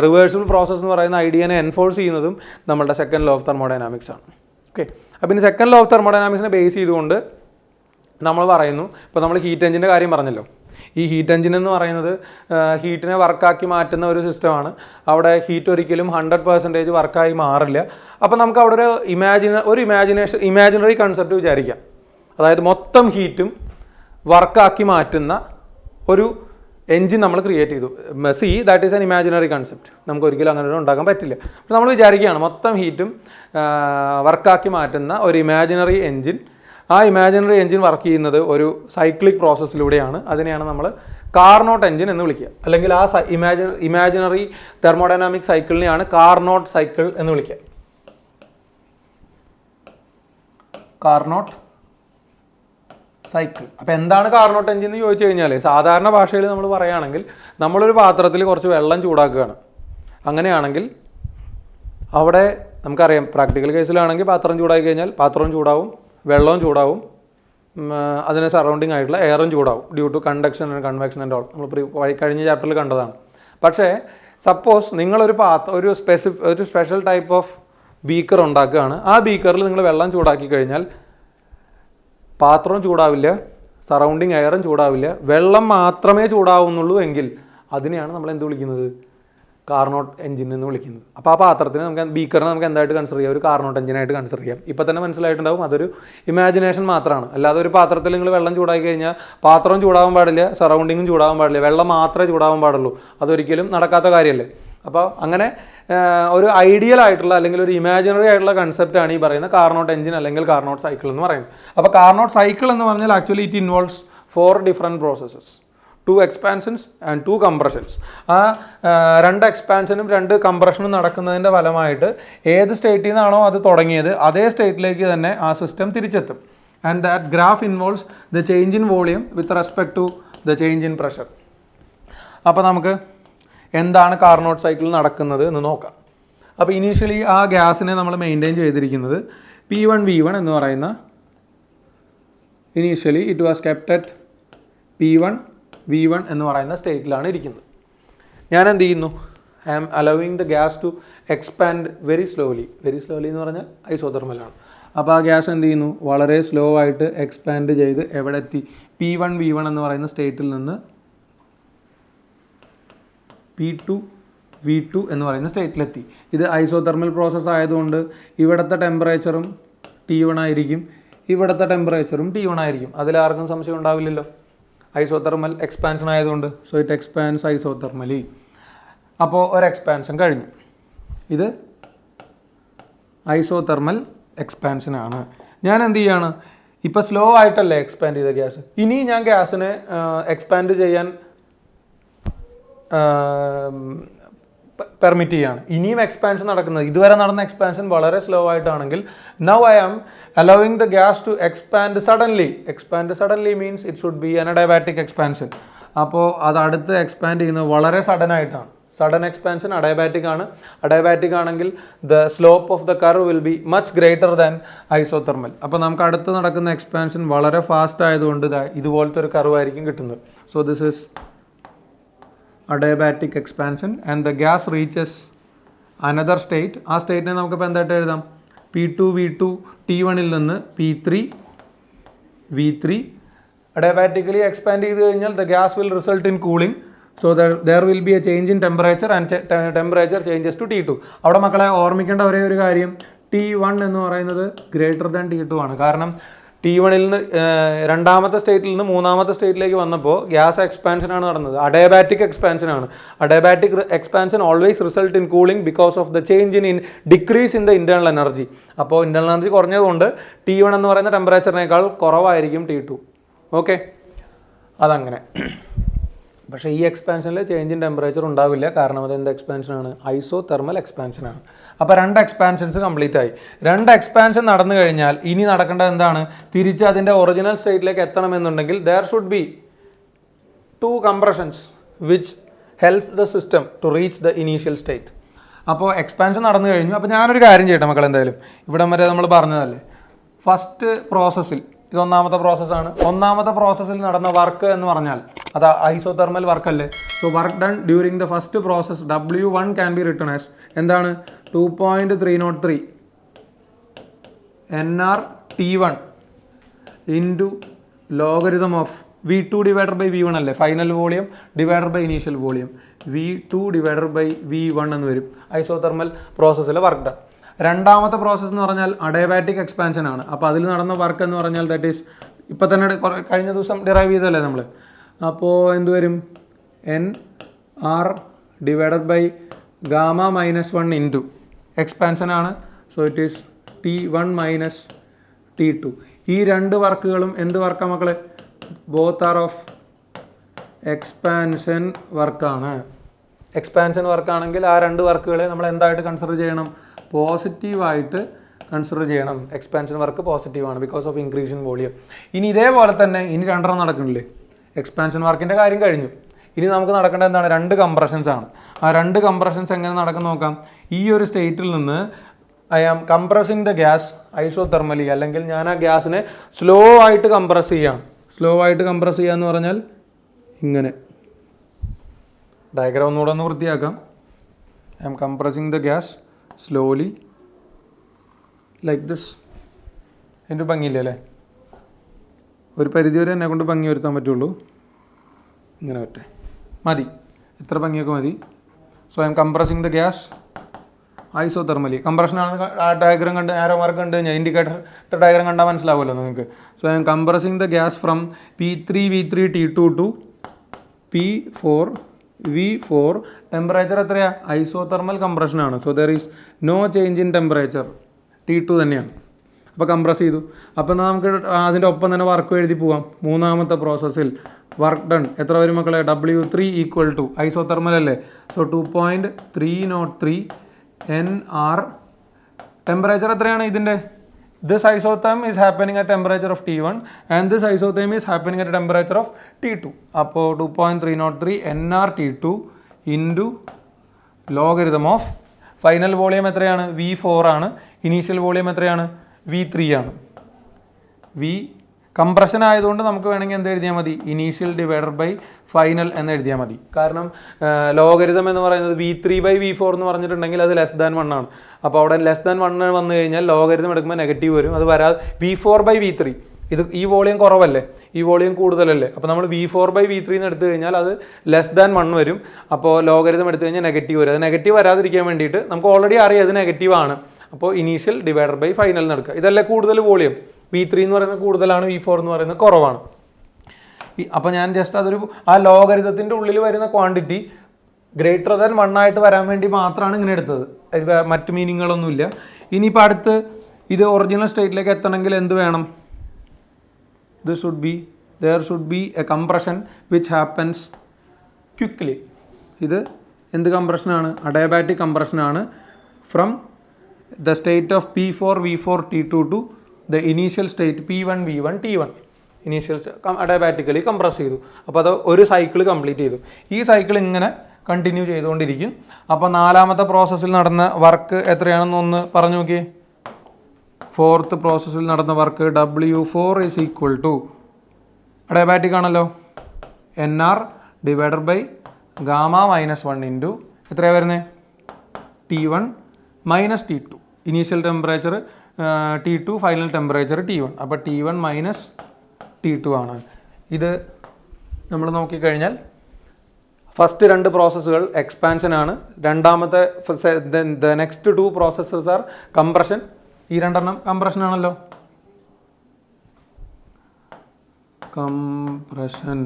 റിവേഴ്സിബിൾ പ്രോസസ്സ് എന്ന് പറയുന്ന ഐഡിയനെ എൻഫോഴ്സ് ചെയ്യുന്നതും നമ്മുടെ സെക്കൻഡ് ലോ ഓഫ് തെർമോഡൈനാമിക്സ് ആണ്. ഓക്കെ, അപ്പോൾ ഇനി സെക്കൻഡ് ലോ ഓഫ് തെർമോഡൈനാമിക്സിനെ ബേസ് ചെയ്തുകൊണ്ട് നമ്മൾ പറയുന്നു, ഇപ്പോൾ നമ്മൾ ഹീറ്റ് എഞ്ചിൻ്റെ കാര്യം പറഞ്ഞല്ലോ. ഈ ഹീറ്റ് എഞ്ചിൻ എന്ന് പറയുന്നത് ഹീറ്റിനെ വർക്കാക്കി മാറ്റുന്ന ഒരു സിസ്റ്റമാണ്. അവിടെ ഹീറ്റ് ഒരിക്കലും 100% വർക്കായി മാറില്ല. അപ്പോൾ നമുക്ക് അവിടെ ഒരു ഇമാജിനറി കൺസെപ്റ്റ് വിചാരിക്കാം. അതായത് മൊത്തം ഹീറ്റും വർക്കാക്കി മാറ്റുന്ന ഒരു എൻജിൻ നമ്മൾ ക്രിയേറ്റ് ചെയ്തു. That is an imaginary concept. നമുക്ക് ഒരിക്കലും അങ്ങനെ ഉണ്ടാക്കാൻ പറ്റില്ല. അപ്പോൾ നമ്മൾ വിചാരിക്കുകയാണ് മൊത്തം ഹീറ്റും വർക്കാക്കി മാറ്റുന്ന ഒരു ഇമാജിനറി എൻജിൻ. ആ ഇമാജിനറി എൻജിൻ വർക്ക് ചെയ്യുന്നത് ഒരു സൈക്ലിക് പ്രോസസ്സിലൂടെയാണ്. അതിനെയാണ് നമ്മൾ കാർനോട്ട് എൻജിൻ എന്ന് വിളിക്കുക. അല്ലെങ്കിൽ ആ ഇമാജിനറി തെർമോഡൈനാമിക് സൈക്കിളിനെയാണ് കാർനോട്ട് സൈക്കിൾ എന്ന് വിളിക്കുക. Carnot cycle. അപ്പോൾ എന്താണ് കാർനോട്ട് എൻജിൻ എന്ന് ചോദിച്ചു കഴിഞ്ഞാൽ, സാധാരണ ഭാഷയിൽ നമ്മൾ പറയുകയാണെങ്കിൽ, നമ്മളൊരു പാത്രത്തിൽ കുറച്ച് വെള്ളം ചൂടാക്കുകയാണ്. അങ്ങനെയാണെങ്കിൽ അവിടെ നമുക്കറിയാം, പ്രാക്ടിക്കൽ കേസിലാണെങ്കിൽ പാത്രം ചൂടാക്കി കഴിഞ്ഞാൽ പാത്രവും ചൂടാവും, വെള്ളവും ചൂടാവും, അതിന് സറൗണ്ടിങ് ആയിട്ടുള്ള എയറും ചൂടാവും, due to conduction and convection and all. നമ്മൾ കഴിഞ്ഞ ചാപ്റ്ററിൽ കണ്ടതാണ്. പക്ഷേ സപ്പോസ് നിങ്ങളൊരു ഒരു സ്പെഷ്യൽ ടൈപ്പ് ഓഫ് ബീക്കർ ഉണ്ടാക്കുകയാണ്. ആ ബീക്കറിൽ നിങ്ങൾ വെള്ളം ചൂടാക്കി കഴിഞ്ഞാൽ പാത്രവും ചൂടാവില്ല, സറൗണ്ടിങ് എയറും ചൂടാവില്ല, വെള്ളം മാത്രമേ ചൂടാവുന്നുള്ളൂ എങ്കിൽ അതിനെയാണ് നമ്മൾ എന്ത് വിളിക്കുന്നത്, കാർനോട്ട് എഞ്ചിൻ എന്ന് വിളിക്കുന്നത്. അപ്പോൾ ആ പാത്രത്തിന് ബീക്കറിനെ നമുക്ക് എന്തായിട്ട് കൺസിഡർ ചെയ്യാം, ഒരു കാർനോട്ട് എഞ്ചിനായിട്ട് കൺസിഡർ ചെയ്യാം. ഇപ്പോൾ തന്നെ മനസ്സിലായിട്ടുണ്ടാവും അതൊരു ഇമാജിനേഷൻ മാത്രമാണ്. അല്ലാതെ ഒരു പാത്രത്തിൽ നിങ്ങൾ വെള്ളം ചൂടാക്കി കഴിഞ്ഞാൽ പാത്രവും ചൂടാവാൻ പാടില്ല, സറൗണ്ടിങ്ങും ചൂടാവാൻ പാടില്ല, വെള്ളം മാത്രമേ ചൂടാവാൻ പാടുള്ളൂ. അതൊരിക്കലും നടക്കാത്ത കാര്യമല്ലേ. അപ്പോൾ അങ്ങനെ ഒരു ഐഡിയൽ ആയിട്ടുള്ള അല്ലെങ്കിൽ ഒരു ഇമാജിനറി ആയിട്ടുള്ള കൺസെപ്റ്റാണ് ഈ പറയുന്ന കാർനോട്ട് എഞ്ചിൻ അല്ലെങ്കിൽ കാർനോട്ട് സൈക്കിൾ എന്ന് പറയുന്നത്. അപ്പോൾ കാർനോട്ട് സൈക്കിൾ എന്ന് പറഞ്ഞാൽ actually it involves 4 different processes, 2 expansions and 2 compressions. ആ 2 എക്സ്പാൻഷനും 2 കംപ്രഷനും നടക്കുന്നതിൻ്റെ ഫലമായിട്ട് ഏത് സ്റ്റേറ്റിൽ നിന്നാണോ അത് തുടങ്ങിയത് അതേ സ്റ്റേറ്റിലേക്ക് തന്നെ ആ സിസ്റ്റം തിരിച്ചെത്തും. And that graph involves the change in volume with respect to the change in pressure. അപ്പോൾ നമുക്ക് എന്താണ് കാർനോട്ട് സൈക്കിൾ നടക്കുന്നത് എന്ന് നോക്കാം. അപ്പോൾ ഇനീഷ്യലി ആ ഗ്യാസിനെ നമ്മൾ മെയിൻറ്റെയിൻ ചെയ്തിരിക്കുന്നത് P1 V1 എന്ന് പറയുന്ന, initially it was kept at P1 V1 എന്ന് പറയുന്ന സ്റ്റേറ്റിലാണ് ഇരിക്കുന്നത്. ഞാൻ എന്ത് ചെയ്യുന്നു, I am allowing the gas to expand very slowly എന്ന് പറഞ്ഞാൽ ഐസോതെർമലാണ്. അപ്പോൾ ആ ഗ്യാസ് എന്ത് ചെയ്യുന്നു, വളരെ സ്ലോ ആയിട്ട് എക്സ്പാൻഡ് ചെയ്ത് എവിടെ എത്തി, P1 V1 എന്ന് പറയുന്ന സ്റ്റേറ്റിൽ നിന്ന് P2 V2 എന്ന് പറയുന്ന സ്റ്റേറ്റിലെത്തി. ഇത് ഐസോതെർമൽ പ്രോസസ്സ് ആയതുകൊണ്ട് ഇവിടുത്തെ ടെമ്പറേച്ചറും T1 ആയിരിക്കും, ഇവിടുത്തെ ടെമ്പറേച്ചറും T1 ആയിരിക്കും. അതിലാർക്കും സംശയം ഉണ്ടാവില്ലല്ലോ, ഐസോതെർമൽ എക്സ്പാൻഷൻ ആയതുകൊണ്ട്. So it expands isothermally. അപ്പോൾ ഒരു എക്സ്പാൻഷൻ കഴിഞ്ഞു. ഇത് ഐസോതെർമൽ എക്സ്പാൻഷനാണ്. ഞാൻ എന്ത് ചെയ്യാണ്, ഇപ്പോൾ സ്ലോ ആയിട്ടല്ലേ എക്സ്പാൻഡ് ചെയ്ത ഗ്യാസ്, ഇനി ഞാൻ ഗ്യാസിനെ എക്സ്പാൻഡ് ചെയ്യാൻ പെർമിറ്റ് ചെയ്യാണ്. ഇനിയും എക്സ്പാൻഷൻ നടക്കുന്നത്, ഇതുവരെ നടന്ന എക്സ്പാൻഷൻ വളരെ സ്ലോ ആയിട്ടാണെങ്കിൽ now I am allowing the gas to expand suddenly means it should be an adiabatic expansion. അപ്പോൾ അത് അടുത്ത് എക്സ്പാൻഡ് ചെയ്യുന്നത് വളരെ സഡൻ ആയിട്ടാണ്. സഡൻ എക്സ്പാൻഷൻ അഡയബാറ്റിക് ആണ്. അഡയബാറ്റിക് ആണെങ്കിൽ the slope of the curve will be much greater than isothermal. അപ്പോൾ നമുക്ക് അടുത്ത് നടക്കുന്ന എക്സ്പാൻഷൻ വളരെ ഫാസ്റ്റ് ആയതുകൊണ്ട് ഇതുപോലത്തെ ഒരു കർവ് ആയിരിക്കും കിട്ടുന്നത്. So this is adiabatic expansion and the gas reaches another state. ആ സ്റ്റേറ്റിനെ നമുക്കിപ്പോൾ എന്തായിട്ട് എഴുതാം, P2 V2 T1ൽ നിന്ന് P3 V3. അഡയബാറ്റിക്കലി എക്സ്പാൻഡ് ചെയ്ത് കഴിഞ്ഞാൽ the gas will result in cooling. So there will be a change in temperature and temperature changes to T2. അവിടെ മക്കളെ ഓർമ്മിക്കേണ്ട ഒരേ ഒരു കാര്യം, T1 എന്ന് പറയുന്നത് ഗ്രേറ്റർ ദാൻ T2 ആണ്. കാരണം T1ൽ നിന്ന് രണ്ടാമത്തെ സ്റ്റേറ്റിൽ നിന്ന് മൂന്നാമത്തെ സ്റ്റേറ്റിലേക്ക് വന്നപ്പോൾ ഗ്യാസ് എക്സ്പാൻഷനാണ് നടന്നത്, അഡയബാറ്റിക് എക്സ്പാൻഷനാണ്. Adiabatic expansion always result in cooling because of the change in decrease in the internal energy. അപ്പോൾ ഇൻറ്റേർണൽ എനർജി കുറഞ്ഞതുകൊണ്ട് T1 എന്ന് പറയുന്ന ടെമ്പറേച്ചറിനേക്കാൾ കുറവായിരിക്കും T2. ഓക്കെ, അതങ്ങനെ. പക്ഷേ ഈ എക്സ്പാൻഷനിൽ ചേഞ്ച് ഇൻ ടെമ്പറേച്ചർ ഉണ്ടാവില്ല. കാരണം അത് എന്ത് എക്സ്പാൻഷനാണ്? ഐസോ തെർമൽ എക്സ്പാൻഷനാണ്. അപ്പോൾ 2 എക്സ്പാൻഷൻസ് കംപ്ലീറ്റ് ആയി. 2 എക്സ്പാൻഷൻ നടന്നു കഴിഞ്ഞാൽ ഇനി നടക്കേണ്ടത് എന്താണ്? തിരിച്ച് അതിൻ്റെ ഒറിജിനൽ സ്റ്റേറ്റിലേക്ക് എത്തണമെന്നുണ്ടെങ്കിൽ there should be 2 compressions which help the system to reach the initial state. അപ്പോൾ എക്സ്പാൻഷൻ നടന്നു കഴിഞ്ഞു. അപ്പോൾ ഞാനൊരു കാര്യം ചെയ്യട്ടെ മക്കൾ, എന്തായാലും ഇവിടെ വരെ നമ്മൾ പറഞ്ഞതല്ലേ, ഫസ്റ്റ് പ്രോസസ്സിൽ ഇത് ഒന്നാമത്തെ പ്രോസസ്സാണ്. ഒന്നാമത്തെ പ്രോസസ്സിൽ നടന്ന വർക്ക് എന്ന് പറഞ്ഞാൽ അത് ഐസോതെർമൽ വർക്ക് അല്ലേ. So work done during the first process W1 can be written as എന്താണ്? 2.303 NR T1 into logarithm of V2 divided by V1 അല്ലേ, final volume divided by initial volume, V2 divided by V1 എന്ന് വരും isothermal പ്രോസസ്സിലെ work done. രണ്ടാമത്തെ process എന്ന് പറഞ്ഞാൽ adiabatic expansion ആണ്. അപ്പോൾ അതിൽ നടന്ന വർക്ക് എന്ന് പറഞ്ഞാൽ ദാറ്റ് ഈസ് ഇപ്പം തന്നെ കഴിഞ്ഞ ദിവസം ഡിറൈവ് ചെയ്തല്ലേ നമ്മൾ. അപ്പോൾ എന്ത് വരും? NR divided by γ-1 into expansion ആണ്. So it is T1 minus T2. ഈ 2 വർക്കുകളും എന്ത് വർക്കാണ് മക്കളെ? ബോത്ത് ആർ ഓഫ് എക്സ്പാൻഷൻ വർക്കാണ്. എക്സ്പാൻഷൻ വർക്കാണെങ്കിൽ ആ 2 വർക്കുകളെ നമ്മൾ എന്തായിട്ട് കൺസിഡർ ചെയ്യണം? പോസിറ്റീവായിട്ട് കൺസിഡർ ചെയ്യണം. എക്സ്പാൻഷൻ വർക്ക് പോസിറ്റീവാണ് because of increase in volume. ഇനി ഇതേപോലെ തന്നെ ഇനി 2 നടക്കുന്നില്ലേ? എക്സ്പാൻഷൻ വർക്കിൻ്റെ കാര്യം കഴിഞ്ഞു. ഇനി നമുക്ക് നടക്കേണ്ടത് എന്താണ്? 2 കംപ്രഷൻസ് ആണ്. ആ 2 കംപ്രഷൻസ് എങ്ങനെ നടക്കുന്ന നോക്കാം. ഈ ഒരു സ്റ്റേറ്റിൽ നിന്ന് I am compressing the gas isothermally, അല്ലെങ്കിൽ ഞാൻ ആ ഗ്യാസിനെ സ്ലോ ആയിട്ട് കംപ്രസ് ചെയ്യാം. സ്ലോ ആയിട്ട് കംപ്രസ് ചെയ്യുക എന്ന് പറഞ്ഞാൽ ഇങ്ങനെ. ഡയഗ്രാം ഒന്നുകൂടെ ഒന്ന് വൃത്തിയാക്കാം. I am compressing the gas slowly like this. എൻ്റെ ഭംഗിയില്ല അല്ലേ? ഒരു പരിധി വരെ എന്നെ കൊണ്ട് ഭംഗി വരുത്താൻ പറ്റുള്ളൂ. ഇങ്ങനെ പറ്റേ മതി, ഇത്ര ഭംഗിയൊക്കെ മതി. So I am compressing the gas isothermally. കംപ്രഷനാണെന്ന് ആ ഡയഗ്രാം കണ്ട് ആരോ മാർക്ക് കണ്ട് കഴിഞ്ഞാൽ ഇൻഡിക്കേറ്റർ ഡയഗ്രാം കണ്ടാൽ മനസ്സിലാവുമല്ലോ നിങ്ങൾക്ക്. So I am compressing the gas from P3 T2 to P4 V4. Temperature എത്രയാണ്? ഐസോതെർമൽ കംപ്രഷനാണ്. So there is no change in temperature. T2 തന്നെയാണ്. അപ്പോൾ കംപ്രസ് ചെയ്തു. അപ്പോൾ എന്നാൽ നമുക്ക് അതിൻ്റെ ഒപ്പം തന്നെ വർക്ക് എഴുതി പോവാം. മൂന്നാമത്തെ പ്രോസസ്സിൽ വർക്ക് ഡൺ എത്ര വരും മക്കളെ? W3 ഈക്വൽ ടു ഐസോതെർമൽ അല്ലേ. So 2.303 NR. ടെമ്പറേച്ചർ എത്രയാണ് ഇതിൻ്റെ? This isotherm is happening at temperature of T1 and this isotherm is happening at temperature of T2. അപ്പോൾ 2.303 NR T2 into logarithm of final volume എത്രയാണ്? V4 ആണ്. Initial volume എത്രയാണ്? V3 ആണ്. Compression ആയതുകൊണ്ട് നമുക്ക് വേണമെങ്കിൽ എന്ത് എഴുതിയാൽ മതി? ഇനീഷ്യൽ ഡിവൈഡഡ് ബൈ ഫൈനൽ എന്ന് എഴുതിയാൽ മതി. കാരണം ലോഗരിതം എന്ന് പറയുന്നത് V3/V4 എന്ന് പറഞ്ഞിട്ടുണ്ടെങ്കിൽ അത് <1 ആണ്. അപ്പോൾ അവിടെ <1 വന്നു കഴിഞ്ഞാൽ ലോഗരിതം എടുക്കുമ്പോൾ നെഗറ്റീവ് വരും. അത് വരാതെ V4/V3, ഇത് ഈ വോളിയം കുറവല്ലേ, ഈ വോളിയം കൂടുതലല്ലേ. അപ്പോൾ നമ്മൾ V4/V3 എന്ന് എടുത്തു കഴിഞ്ഞാൽ അത് <1 വരും. അപ്പോൾ ലോഗരിതം എടുത്തു കഴിഞ്ഞാൽ നെഗറ്റീവ് വരും. അത് നെഗറ്റീവ് വരാതിരിക്കാൻ വേണ്ടിയിട്ട് നമുക്ക് ഓൾറെഡി അറിയാം അത് നെഗറ്റീവ് ആണ്. അപ്പോൾ ഇനീഷ്യൽ ഡിവൈഡഡ് ബൈ ഫൈനൽ എന്ന് എടുക്കുക. ഇതല്ലേ കൂടുതൽ വോളിയം. V3 എന്ന് പറയുന്നത് കൂടുതലാണ്, V4 എന്ന് പറയുന്നത് കുറവാണ്. അപ്പോൾ ഞാൻ ജസ്റ്റ് അതൊരു ആ ലോഗരിതത്തിൻ്റെ ഉള്ളിൽ വരുന്ന ക്വാണ്ടിറ്റി <1 ആയിട്ട് വരാൻ വേണ്ടി മാത്രമാണ് ഇങ്ങനെ എടുത്തത്. മറ്റ് മീനിങ്ങുകളൊന്നുമില്ല. ഇനിയിപ്പോൾ അടുത്ത് ഇത് ഒറിജിനൽ സ്റ്റേറ്റിലേക്ക് എത്തണമെങ്കിൽ എന്ത് വേണം? there should be a compression which happens quickly. ഇത് എന്ത് കംപ്രഷനാണ്? അഡയബാറ്റിക് കംപ്രഷനാണ്. From the state of P4 V4 T2 to the initial state P1 V1 T1. Initial adiabatically compress ചെയ്തു. അപ്പോൾ അത് ഒരു സൈക്കിൾ കംപ്ലീറ്റ് ചെയ്തു. ഈ സൈക്കിൾ ഇങ്ങനെ കണ്ടിന്യൂ ചെയ്തുകൊണ്ടിരിക്കും. അപ്പോൾ നാലാമത്തെ പ്രോസസ്സിൽ നടന്ന വർക്ക് എത്രയാണെന്ന് ഒന്ന് പറഞ്ഞു നോക്കിയേ. ഫോർത്ത് പ്രോസസ്സിൽ നടന്ന work W4 is equal to adiabatic ആണല്ലോ, NR ഡിവൈഡഡ് ബൈ γ-1 ഇൻറ്റു എത്രയാണ് വരുന്നത്? T1 minus T2. Initial temperature T2, final temperature T1. അപ്പോൾ T1 മൈനസ് T2 ആണ്. ഇത് നമ്മൾ നോക്കിക്കഴിഞ്ഞാൽ ഫസ്റ്റ് 2 പ്രോസസ്സുകൾ എക്സ്പാൻഷൻ ആണ്. രണ്ടാമത്തെ the next 2 processes are compression. ഈ 2 കംപ്രഷൻ ആണല്ലോ. കംപ്രഷൻ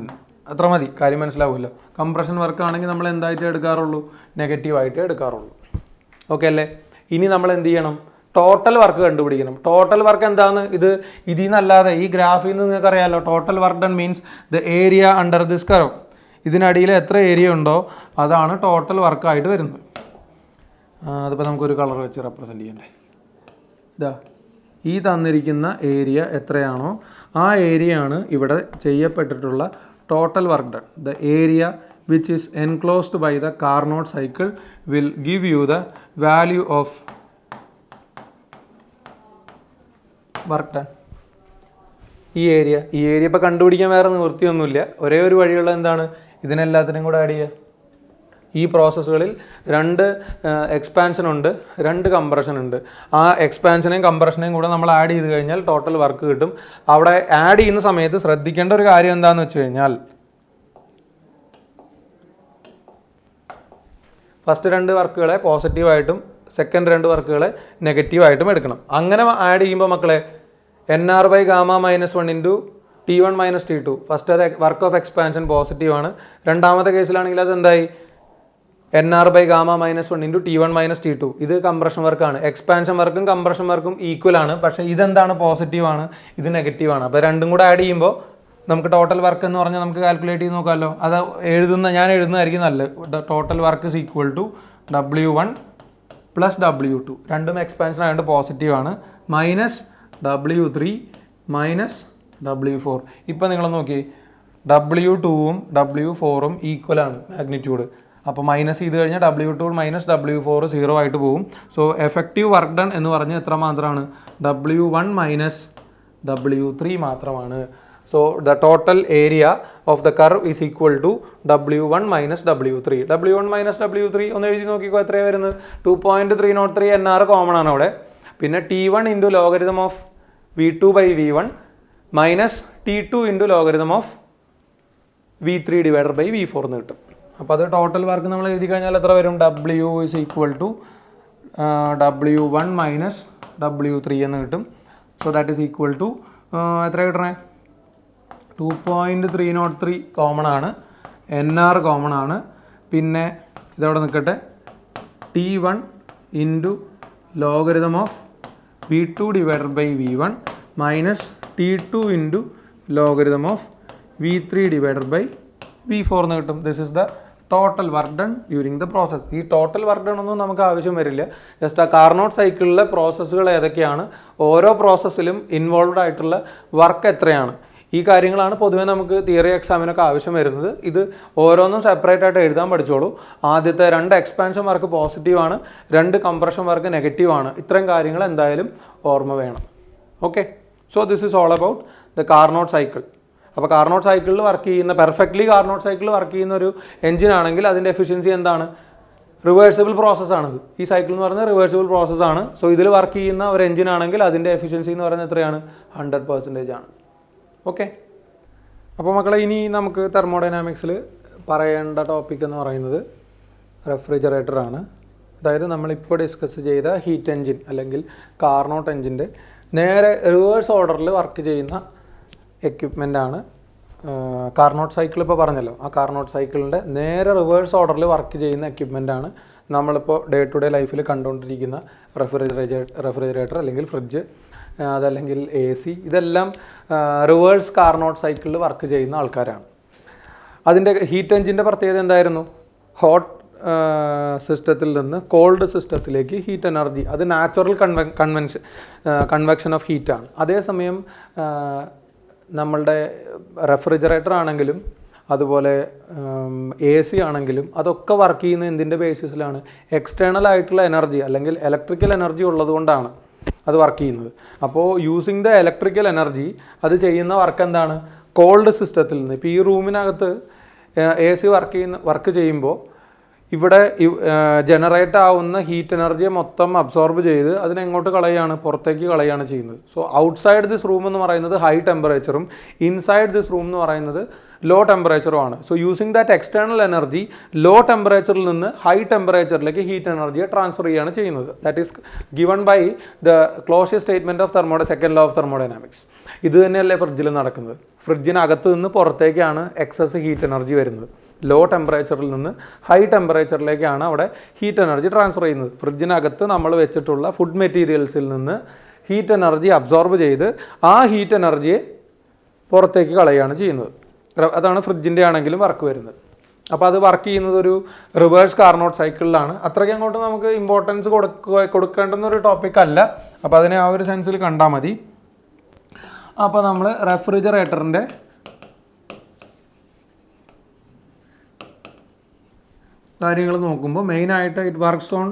അത്ര മതി, കാര്യം മനസ്സിലാവുമല്ലോ. കംപ്രഷൻ വർക്ക് ആണെങ്കിൽ നമ്മൾ എന്തായിട്ട് എടുക്കാറുള്ളൂ? നെഗറ്റീവായിട്ട് എടുക്കാറുള്ളൂ. ഓക്കെ അല്ലേ? ഇനി നമ്മൾ എന്ത് ചെയ്യണം? ടോട്ടൽ വർക്ക് കണ്ടുപിടിക്കണം. ടോട്ടൽ വർക്ക് എന്താണ്? ഇതിൽ നിന്നല്ലാതെ ഈ ഗ്രാഫിൽ നിന്ന് നിങ്ങൾക്ക് അറിയാമല്ലോ. Total work done means the area under this curve. ഇതിനടിയിൽ എത്ര ഏരിയ ഉണ്ടോ അതാണ് ടോട്ടൽ വർക്കായിട്ട് വരുന്നത്. അതിപ്പോൾ നമുക്കൊരു കളർ വെച്ച് റെപ്രസെൻറ്റ് ചെയ്യണ്ടേ. ഇതാ ഈ തന്നിരിക്കുന്ന ഏരിയ എത്രയാണോ ആ ഏരിയ ആണ് ഇവിടെ ചെയ്യപ്പെട്ടിട്ടുള്ള total work done. The area which is enclosed by the Carnot cycle will give you the value of work done. ഈ ഏരിയ ഇപ്പോൾ കണ്ടുപിടിക്കാൻ വേറെ നിവൃത്തിയൊന്നുമില്ല. ഒരേ ഒരു വഴിയുള്ള എന്താണ്, ഇതിനെല്ലാത്തിനും കൂടെ ആഡ് ചെയ്യുക. ഈ പ്രോസസ്സുകളിൽ 2 എക്സ്പാൻഷൻ ഉണ്ട്, 2 കംപ്രഷൻ ഉണ്ട്. ആ എക്സ്പാൻഷനെയും കംപ്രഷനെയും കൂടെ നമ്മൾ ആഡ് ചെയ്ത് കഴിഞ്ഞാൽ ടോട്ടൽ വർക്ക് കിട്ടും. അവിടെ ആഡ് ചെയ്യുന്ന സമയത്ത് ശ്രദ്ധിക്കേണ്ട ഒരു കാര്യം എന്താണെന്ന് വെച്ച് കഴിഞ്ഞാൽ ഫസ്റ്റ് 2 വർക്കുകളെ പോസിറ്റീവായിട്ടും സെക്കൻഡ് 2 വർക്കുകളെ നെഗറ്റീവായിട്ടും എടുക്കണം. അങ്ങനെ ആഡ് ചെയ്യുമ്പോൾ മക്കളെ NR/γ-1 into T1 - T2 first അത് വർക്ക് ഓഫ് എക്സ്പാൻഷൻ പോസിറ്റീവ് ആണ്. രണ്ടാമത്തെ കേസിലാണെങ്കിൽ അത് എന്തായി NR/γ-1 ഇൻറ്റു T1 - T2. ഇത് കംപ്രഷൻ വർക്കാണ്. എക്സ്പാൻഷൻ വർക്കും കംപ്രഷൻ വർക്കും ഈക്വൽ ആണ്. പക്ഷേ ഇതെന്താണ്, പോസിറ്റീവ് ആണ്, ഇത് നെഗറ്റീവ് ആണ്. അപ്പോൾ രണ്ടും കൂടെ ആഡ് ചെയ്യുമ്പോൾ നമുക്ക് ടോട്ടൽ വർക്ക് എന്ന് പറഞ്ഞാൽ നമുക്ക് കാൽക്കുലേറ്റ് ചെയ്ത് നോക്കാമല്ലോ. അത് ഞാൻ എഴുതുന്നതായിരിക്കും നല്ലത്. Total work is equal to W1 + W2. രണ്ടും എക്സ്പാൻഷൻ ആയതുകൊണ്ട് പോസിറ്റീവ് ആണ്. Minus W3 minus W4. ഇപ്പം നിങ്ങൾ നോക്കി W2ഉം W4ഉം ഈക്വൽ ആണ് മാഗ്നിറ്റ്യൂഡ്. അപ്പോൾ മൈനസ് ചെയ്ത് കഴിഞ്ഞാൽ W2 മൈനസ് W4 0 ആയിട്ട് പോകും. സോ എഫക്റ്റീവ് വർക്ക് ഡൺ എന്ന് പറഞ്ഞാൽ എത്ര മാത്രമാണ്, W1 മൈനസ് W3 മാത്രമാണ്. So the total area of the curve is equal to W1 minus W3. W1 minus W3 ഒന്ന് എഴുതി നോക്കിക്കോ, എത്രയാണ് വരുന്നത്? 2.303 NR കോമൺ ആണ് അവിടെ. പിന്നെ T1 into logarithm of V2/V1 minus T2 into logarithm of V3/V4 എന്ന് കിട്ടും. അപ്പോൾ അത് ടോട്ടൽ വർക്ക് നമ്മൾ എഴുതി കഴിഞ്ഞാൽ എത്ര വരും? W is equal to W1 minus W3 എന്ന് കിട്ടും. So that is equal to എത്ര കിട്ടണേ? 2.303 കോമൺ ആണ്, NR കോമൺ ആണ്. പിന്നെ ഇതവിടെ നിൽക്കട്ടെ, T1 into logarithm of V2/V1 minus T2 into logarithm of V3/V4 എന്ന് കിട്ടും. This is the total work done during the process. ഈ ടോട്ടൽ വർക്ക് ഡൺ ഒന്നും നമുക്ക് ആവശ്യം വരില്ല. ജസ്റ്റ് ആ കാർനോട്ട് സൈക്കിളിലെ പ്രോസസ്സുകൾ ഏതൊക്കെയാണ്, ഓരോ പ്രോസസ്സിലും ഇൻവോൾവ്ഡ് ആയിട്ടുള്ള വർക്ക് എത്രയാണ്, ഈ കാര്യങ്ങളാണ് പൊതുവേ നമുക്ക് തിയറി എക്സാമിനൊക്കെ ആവശ്യം വരുന്നത്. ഇത് ഓരോന്നും സെപ്പറേറ്റ് ആയിട്ട് എഴുതാൻ പഠിച്ചോളൂ. ആദ്യത്തെ 2 എക്സ്പാൻഷൻ വർക്ക് പോസിറ്റീവാണ്, 2 കംപ്രഷൻ വർക്ക് നെഗറ്റീവാണ്. ഇത്രയും കാര്യങ്ങൾ എന്തായാലും ഓർമ്മ വേണം. Okay, so this is all about the Carnot cycle. അപ്പോൾ കാർനോട്ട് സൈക്കിളിൽ വർക്ക് ചെയ്യുന്ന, പെർഫെക്റ്റ്ലി കാർനോട്ട് സൈക്കിളിൽ വർക്ക് ചെയ്യുന്ന ഒരു എഞ്ചിൻ ആണെങ്കിൽ അതിൻ്റെ എഫിഷ്യൻസി എന്താണ്? റിവേഴ്സിബിൾ പ്രോസസ്സാണിത്. ഈ സൈക്കിൾ എന്ന് പറയുന്നത് റിവേഴ്സിബിൾ പ്രോസസ്സാണ്. സോ ഇതിൽ വർക്ക് ചെയ്യുന്ന ഒരു എഞ്ചിൻ ആണെങ്കിൽ അതിൻ്റെ എഫിഷ്യൻസി എന്ന് പറയുന്നത് എത്രയാണ്? 100% ആണ്. ഓക്കെ, അപ്പോൾ മക്കളെ ഇനി നമുക്ക് തെർമോഡൈനാമിക്സിൽ പറയേണ്ട ടോപ്പിക് എന്ന് പറയുന്നത് റെഫ്രിജറേറ്ററാണ്. അതായത് നമ്മളിപ്പോൾ ഡിസ്കസ് ചെയ്ത ഹീറ്റ് എഞ്ചിൻ അല്ലെങ്കിൽ കാർനോട്ട് എഞ്ചിൻ്റെ നേരെ റിവേഴ്സ് ഓർഡറിൽ വർക്ക് ചെയ്യുന്ന എക്യുപ്മെൻ്റാണ് കാർനോട്ട് സൈക്കിൾ. ഇപ്പോൾ പറഞ്ഞല്ലോ, ആ കാർനോട്ട് സൈക്കിളിൻ്റെ നേരെ റിവേഴ്സ് ഓർഡറിൽ വർക്ക് ചെയ്യുന്ന എക്യുപ്മെൻ്റാണ് നമ്മളിപ്പോൾ ഡേ ടു ഡേ ലൈഫിൽ കണ്ടുകൊണ്ടിരിക്കുന്ന റെഫ്രിജറേറ്റർ അല്ലെങ്കിൽ ഫ്രിഡ്ജ്, അതല്ലെങ്കിൽ AC. ഇതെല്ലാം റിവേഴ്സ് കാർനോട്ട് സൈക്കിളിൽ വർക്ക് ചെയ്യുന്ന ആൾക്കാരാണ്. അതിൻ്റെ ഹീറ്റ് എഞ്ചിൻ്റെ പ്രത്യേകത എന്തായിരുന്നു? ഹോട്ട് സിസ്റ്റത്തിൽ നിന്ന് കോൾഡ് സിസ്റ്റത്തിലേക്ക് ഹീറ്റ് എനർജി, അത് നാച്ചുറൽ കൺവെക്ഷൻ ഓഫ് ഹീറ്റാണ്. അതേസമയം നമ്മളുടെ റെഫ്രിജറേറ്റർ ആണെങ്കിലും അതുപോലെ AC ആണെങ്കിലും അതൊക്കെ വർക്ക് ചെയ്യുന്ന എന്തിൻ്റെ ബേസിസിലാണ്? എക്സ്റ്റേണൽ ആയിട്ടുള്ള എനർജി അല്ലെങ്കിൽ ഇലക്ട്രിക്കൽ എനർജി ഉള്ളതുകൊണ്ടാണ് അത് വർക്ക് ചെയ്യുന്നത്. അപ്പോൾ യൂസിങ് ദ ഇലക്ട്രിക്കൽ എനർജി അത് ചെയ്യുന്ന വർക്ക് എന്താണ്? കോൾഡ് സിസ്റ്റത്തിൽ നിന്ന്. ഇപ്പോൾ ഈ റൂമിനകത്ത് AC വർക്ക് ചെയ്യുമ്പോൾ ഇവിടെ ജനറേറ്റ് ആവുന്ന ഹീറ്റ് എനർജിയെ മൊത്തം അബ്സോർബ് ചെയ്ത് അതിനെങ്ങോട്ട് കളയാണ്? പുറത്തേക്ക് കളയാണ് ചെയ്യുന്നത്. സോ ഔട്ട്സൈഡ് ദിസ് റൂം എന്ന് പറയുന്നത് ഹൈ ടെമ്പറേച്ചറും ഇൻസൈഡ് ദിസ് റൂം എന്ന് പറയുന്നത് ലോ ടെമ്പറേച്ചറുമാണ്. So using that external energy low ടെമ്പറേച്ചറിൽ നിന്ന് ഹൈ ടെമ്പറേച്ചറിലേക്ക് ഹീറ്റ് എനർജിയെ ട്രാൻസ്ഫർ ചെയ്യുകയാണ് ചെയ്യുന്നത്. That is given by the Clausius statement of second law of thermodynamics. ഇത് തന്നെയല്ലേ ഫ്രിഡ്ജിൽ നടക്കുന്നത്. ഫ്രിഡ്ജിനകത്ത് നിന്ന് പുറത്തേക്കാണ് എക്സസ് ഹീറ്റ് എനർജി വരുന്നത്. ലോ ടെമ്പറേച്ചറിൽ നിന്ന് ഹൈ ടെമ്പറേച്ചറിലേക്കാണ് അവിടെ ഹീറ്റ് എനർജി ട്രാൻസ്ഫർ ചെയ്യുന്നത്. ഫ്രിഡ്ജിനകത്ത് നമ്മൾ വെച്ചിട്ടുള്ള ഫുഡ് മെറ്റീരിയൽസിൽ നിന്ന് ഹീറ്റ് എനർജി അബ്സോർബ് ചെയ്ത് ആ ഹീറ്റ് എനർജിയെ പുറത്തേക്ക് കളയുകയാണ് ചെയ്യുന്നത്. അതാണ് ഫ്രിഡ്ജിൻ്റെ ആണെങ്കിലും വർക്ക് വരുന്നത്. അപ്പോൾ അത് വർക്ക് ചെയ്യുന്നത് ഒരു റിവേഴ്സ് കാർനോട്ട് സൈക്കിളിലാണ്. അത്രയ്ക്ക് അങ്ങോട്ട് നമുക്ക് ഇമ്പോർട്ടൻസ് കൊടുക്കേണ്ടുന്ന ഒരു ടോപ്പിക് അല്ല. അപ്പോൾ അതിനെ ആ ഒരു സെൻസിൽ കണ്ടാൽ മതി. അപ്പോൾ നമ്മൾ റെഫ്രിജറേറ്ററിൻ്റെ കാര്യങ്ങൾ നോക്കുമ്പോൾ മെയിനായിട്ട് it works on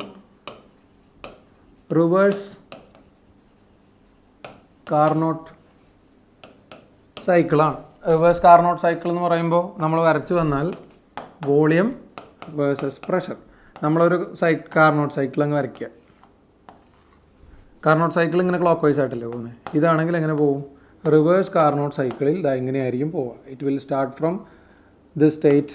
reverse Carnot സൈക്കിളാണ്. റിവേഴ്സ് കാർനോട്ട് സൈക്കിൾ എന്ന് പറയുമ്പോൾ നമ്മൾ വരച്ച് വന്നാൽ വോളിയം വേഴ്സസ് പ്രഷർ. നമ്മളൊരു കാർനോട്ട് സൈക്കിൾ അങ്ങ് വരയ്ക്കുക. കാർനോട്ട് സൈക്കിൾ ഇങ്ങനെ ക്ലോക്ക് വൈസ് ആയിട്ടല്ലേ പോകുന്നത്. ഇതാണെങ്കിൽ എങ്ങനെ പോകും? റിവേഴ്സ് കാർനോട്ട് സൈക്കിളിൽ ഇതാ ഇങ്ങനെയായിരിക്കും പോവുക. It will start from the state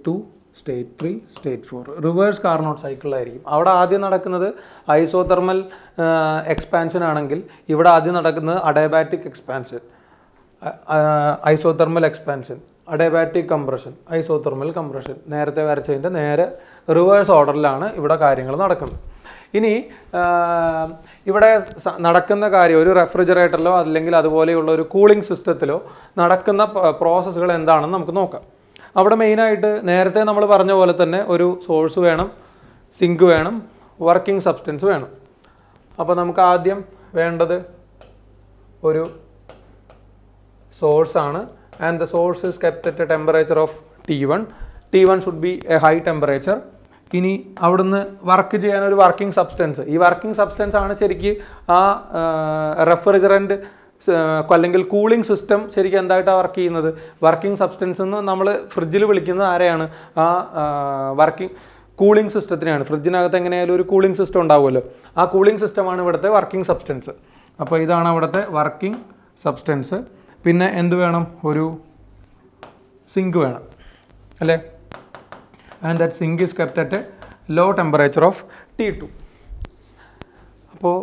2, state 3, state 4. Reverse Carnot സൈക്കിളിലായിരിക്കും. അവിടെ ആദ്യം നടക്കുന്നത് ഐസോതെർമൽ എക്സ്പാൻഷൻ ആണെങ്കിൽ ഇവിടെ ആദ്യം നടക്കുന്നത് അഡയബാറ്റിക് എക്സ്പാൻഷൻ, isothermal expansion, adiabatic compression, isothermal compression. നേരത്തെ വരച്ചതിൻ്റെ നേരെ റിവേഴ്സ് ഓർഡറിലാണ് ഇവിടെ കാര്യങ്ങൾ നടക്കുന്നത്. ഇനി ഇവിടെ നടക്കുന്ന കാര്യം ഒരു റെഫ്രിജറേറ്ററിലോ അല്ലെങ്കിൽ അതുപോലെയുള്ള ഒരു കൂളിംഗ് സിസ്റ്റത്തിലോ നടക്കുന്ന പ്രോസസ്സുകൾ എന്താണെന്ന് നമുക്ക് നോക്കാം. അവിടെ മെയിനായിട്ട് നേരത്തെ നമ്മൾ പറഞ്ഞ പോലെ തന്നെ ഒരു സോഴ്സ് വേണം, സിങ്ക് വേണം, വർക്കിംഗ് സബ്സ്റ്റൻസ് വേണം. അപ്പോൾ നമുക്ക് ആദ്യം വേണ്ടത് ഒരു സോഴ്സാണ്. And the source is kept at a temperature of T1. T1 should be A high temperature. ഇനി അവിടുന്ന് വർക്ക് ചെയ്യാൻ ഒരു വർക്കിംഗ് സബ്സ്റ്റൻസ്, ഈ വർക്കിംഗ് സബ്സ്റ്റൻസ് ആണ് ശരിക്കും ആ റെഫ്രിജറൻറ്റ് അല്ലെങ്കിൽ കൂളിംഗ് സിസ്റ്റം ശരിക്കും എന്തായിട്ടാണ് വർക്ക് ചെയ്യുന്നത്? വർക്കിംഗ് സബ്സ്റ്റൻസ് എന്ന് നമ്മൾ ഫ്രിഡ്ജിൽ വിളിക്കുന്നത് ആരെയാണ്? ആ വർക്കിംഗ് കൂളിംഗ് സിസ്റ്റത്തിനെയാണ്. ഫ്രിഡ്ജിനകത്ത് എങ്ങനെയായാലും ഒരു കൂളിംഗ് സിസ്റ്റം ഉണ്ടാവുമല്ലോ. ആ കൂളിംഗ് സിസ്റ്റമാണ് ഇവിടുത്തെ വർക്കിംഗ് സബ്സ്റ്റൻസ്. അപ്പോൾ ഇതാണ് അവിടുത്തെ വർക്കിംഗ് സബ്സ്റ്റൻസ്. പിന്നെ എന്ത് വേണം? ഒരു സിങ്ക് വേണം അല്ലേ? And that sink is kept at a low temperature of T2. അപ്പോൾ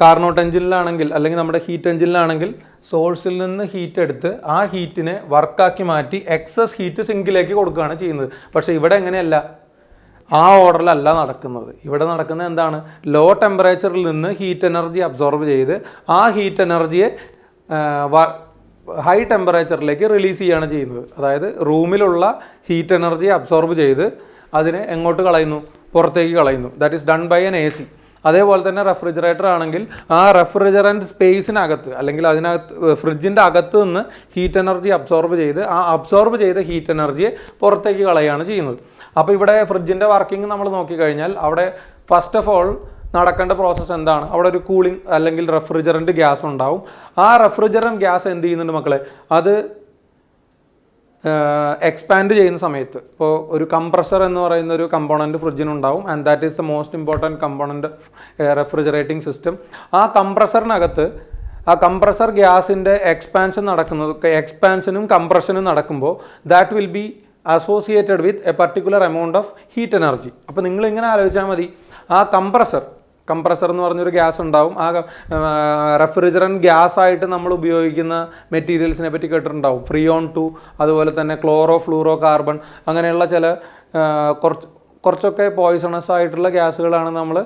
കാർനോട്ട് എഞ്ചിനിലാണെങ്കിൽ അല്ലെങ്കിൽ നമ്മുടെ ഹീറ്റ് എഞ്ചിനിലാണെങ്കിൽ സോഴ്സിൽ നിന്ന് ഹീറ്റ് എടുത്ത് ആ ഹീറ്റിനെ വർക്കാക്കി മാറ്റി എക്സസ് ഹീറ്റ് സിങ്കിലേക്ക് കൊടുക്കുകയാണ് ചെയ്യുന്നത്. പക്ഷേ ഇവിടെ എങ്ങനെയല്ല, ആ ഓർഡറിലല്ല നടക്കുന്നത്. ഇവിടെ നടക്കുന്നത് എന്താണ്? ലോ ടെമ്പറേച്ചറിൽ നിന്ന് ഹീറ്റ് എനർജി അബ്സോർബ് ചെയ്ത് ആ ഹീറ്റ് എനർജിയെ ഹൈ ടെമ്പറേച്ചറിലേക്ക് റിലീസ് ചെയ്യുകയാണ് ചെയ്യുന്നത്. അതായത് റൂമിലുള്ള ഹീറ്റ് എനർജി അബ്സോർബ് ചെയ്ത് അതിനെ എങ്ങോട്ട് കളയുന്നു? പുറത്തേക്ക് കളയുന്നു. That is done by an AC. അതേപോലെ തന്നെ റെഫ്രിജറേറ്റർ ആണെങ്കിൽ ആ റെഫ്രിജറൻറ്റ് സ്പേസിനകത്ത് അല്ലെങ്കിൽ അതിനകത്ത് ഫ്രിഡ്ജിൻ്റെ അകത്ത് നിന്ന് ഹീറ്റ് എനർജി അബ്സോർബ് ചെയ്ത് ആ അബ്സോർബ് ചെയ്ത ഹീറ്റ് എനർജിയെ പുറത്തേക്ക് കളയുകയാണ് ചെയ്യുന്നത്. അപ്പോൾ ഇവിടെ ഫ്രിഡ്ജിൻ്റെ വർക്കിംഗ് നമ്മൾ നോക്കിക്കഴിഞ്ഞാൽ അവിടെ ഫസ്റ്റ് ഓഫ് ഓൾ നടക്കേണ്ട പ്രോസസ്സ് എന്താണ്? അവിടെ ഒരു കൂളിംഗ് അല്ലെങ്കിൽ റെഫ്രിജറൻറ്റ് ഗ്യാസ് ഉണ്ടാവും. ആ റെഫ്രിജറൻറ്റ് ഗ്യാസ് എന്ത് ചെയ്യുന്നുണ്ട് മക്കളെ? അത് എക്സ്പാൻഡ് ചെയ്യുന്ന സമയത്ത് ഇപ്പോൾ ഒരു കംപ്രസർ എന്ന് പറയുന്ന ഒരു കമ്പോണൻറ്റ് ഫ്രിഡ്ജിനുണ്ടാവും. And that is the most important component refrigerating system. ആ കംപ്രസറിനകത്ത് ആ കംപ്രസർ ഗ്യാസിൻ്റെ എക്സ്പാൻഷനും കംപ്രഷനും നടക്കുമ്പോൾ that will be associated with a particular amount of heat energy. അപ്പോൾ നിങ്ങൾ ഇങ്ങനെ ആലോചിച്ചാൽ മതി, ആ കംപ്രസർ എന്ന് പറഞ്ഞൊരു ഗ്യാസ് ഉണ്ടാവും. ആ റെഫ്രിജറൻറ്റ് ഗ്യാസ് ആയിട്ട് നമ്മൾ ഉപയോഗിക്കുന്ന മെറ്റീരിയൽസിനെ പറ്റി കേട്ടിട്ടുണ്ടാവും. ഫ്രീയോൺ 2, അതുപോലെ തന്നെ ക്ലോറോ ഫ്ലൂറോ കാർബൺ, അങ്ങനെയുള്ള ചില കുറച്ചൊക്കെ പോയിസണസ് ആയിട്ടുള്ള ഗ്യാസുകളാണ് നമ്മൾ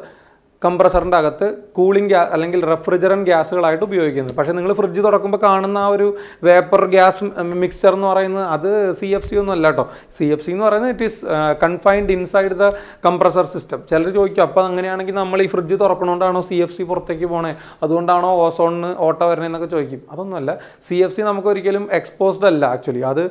കംപ്രസറിൻ്റെ അകത്ത് കൂളിംഗ് അല്ലെങ്കിൽ റെഫ്രിജറൻറ്റ് ഗ്യാസുകളായിട്ട് ഉപയോഗിക്കുന്നത്. പക്ഷേ നിങ്ങൾ ഫ്രിഡ്ജ് തുറക്കുമ്പോൾ കാണുന്ന ആ ഒരു വേപ്പർ ഗ്യാസ് മിക്സ്ചർ എന്ന് പറയുന്നത് അത് CFC ഒന്നും അല്ല കേട്ടോ. CFC എന്ന് പറയുന്നത് it is confined inside the compressor system. ചിലർ ചോദിക്കും, അപ്പോൾ അങ്ങനെയാണെങ്കിൽ നമ്മൾ ഈ ഫ്രിഡ്ജ് തുറക്കണോണ്ടാണോ CFC പുറത്തേക്ക് പോണേ, അതുകൊണ്ടാണോ ഓസോണിന് ഓട്ട വരണേന്നൊക്കെ ചോദിക്കും. അതൊന്നുമല്ല. CFC നമുക്ക് ഒരിക്കലും എക്സ്പോസ്ഡ് അല്ല. ആക്ച്വലി അത്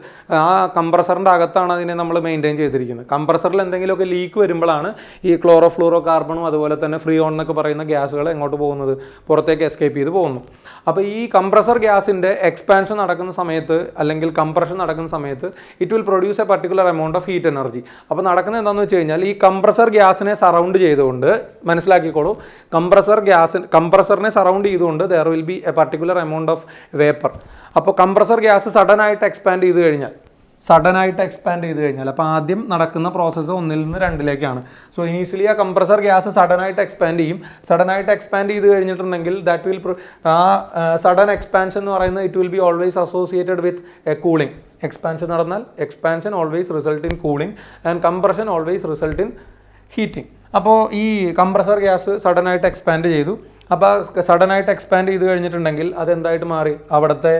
ആ കംപ്രസറിൻ്റെ അകത്താണ് അതിനെ നമ്മൾ മെയിൻറ്റെയിൻ ചെയ്തിരിക്കുന്നത്. കംപ്രസറിൽ എന്തെങ്കിലുമൊക്കെ ലീക്ക് വരുമ്പോഴാണ് ഈ ക്ലോറോ ഫ്ലൂറോ കാർബണും അതുപോലെ തന്നെ ഫ്രീയോൺ എന്നൊക്കെ പറയുന്ന ഗ്യാസുകൾ എങ്ങോട്ട് പോകുന്നത്? പുറത്തേക്ക് എസ്കേപ്പ് ചെയ്ത് പോകുന്നു. അപ്പോൾ ഈ കംപ്രസർ ഗ്യാസിൻ്റെ എക്സ്പാൻഷൻ നടക്കുന്ന സമയത്ത് അല്ലെങ്കിൽ കംപ്രഷൻ നടക്കുന്ന സമയത്ത് it will produce A particular amount of heat energy. അപ്പോൾ നടക്കുന്നത് എന്താണെന്ന് വെച്ച് കഴിഞ്ഞാൽ ഈ കംപ്രസർ ഗ്യാസിനെ സറൗണ്ട് ചെയ്തുകൊണ്ട്, മനസ്സിലാക്കിക്കോളൂ, കംപ്രസറിനെ സറൗണ്ട് ചെയ്തുകൊണ്ട് there will be a particular amount of vapour. അപ്പോൾ കംപ്രസർ ഗ്യാസ് സഡനായിട്ട് എക്സ്പാൻഡ് ചെയ്ത് കഴിഞ്ഞാൽ അപ്പോൾ ആദ്യം നടക്കുന്ന പ്രോസസ്സ് 1 നിന്ന് 2ലേക്കാണ്. സോ ഇനീഷ്യലി ആ കംപ്രസർ ഗ്യാസ് സഡനായിട്ട് എക്സ്പാൻഡ് ചെയ്യും. സഡനായിട്ട് എക്സ്പാൻഡ് ചെയ്ത് കഴിഞ്ഞിട്ടുണ്ടെങ്കിൽ ദാറ്റ് വിൽ ആ സഡൻ എക്സ്പാൻഷൻ എന്ന് പറയുന്നത് it will be always associated with a cooling. Expansion നടന്നാൽ expansion always result in cooling and compression always result in heating. അപ്പോൾ ഈ കംപ്രസർ ഗ്യാസ് സഡനായിട്ട് എക്സ്പാൻഡ് ചെയ്തു. അപ്പോൾ സഡനായിട്ട് എക്സ്പാൻഡ് ചെയ്ത് കഴിഞ്ഞിട്ടുണ്ടെങ്കിൽ അതെന്തായിട്ട് മാറി? അവിടുത്തെ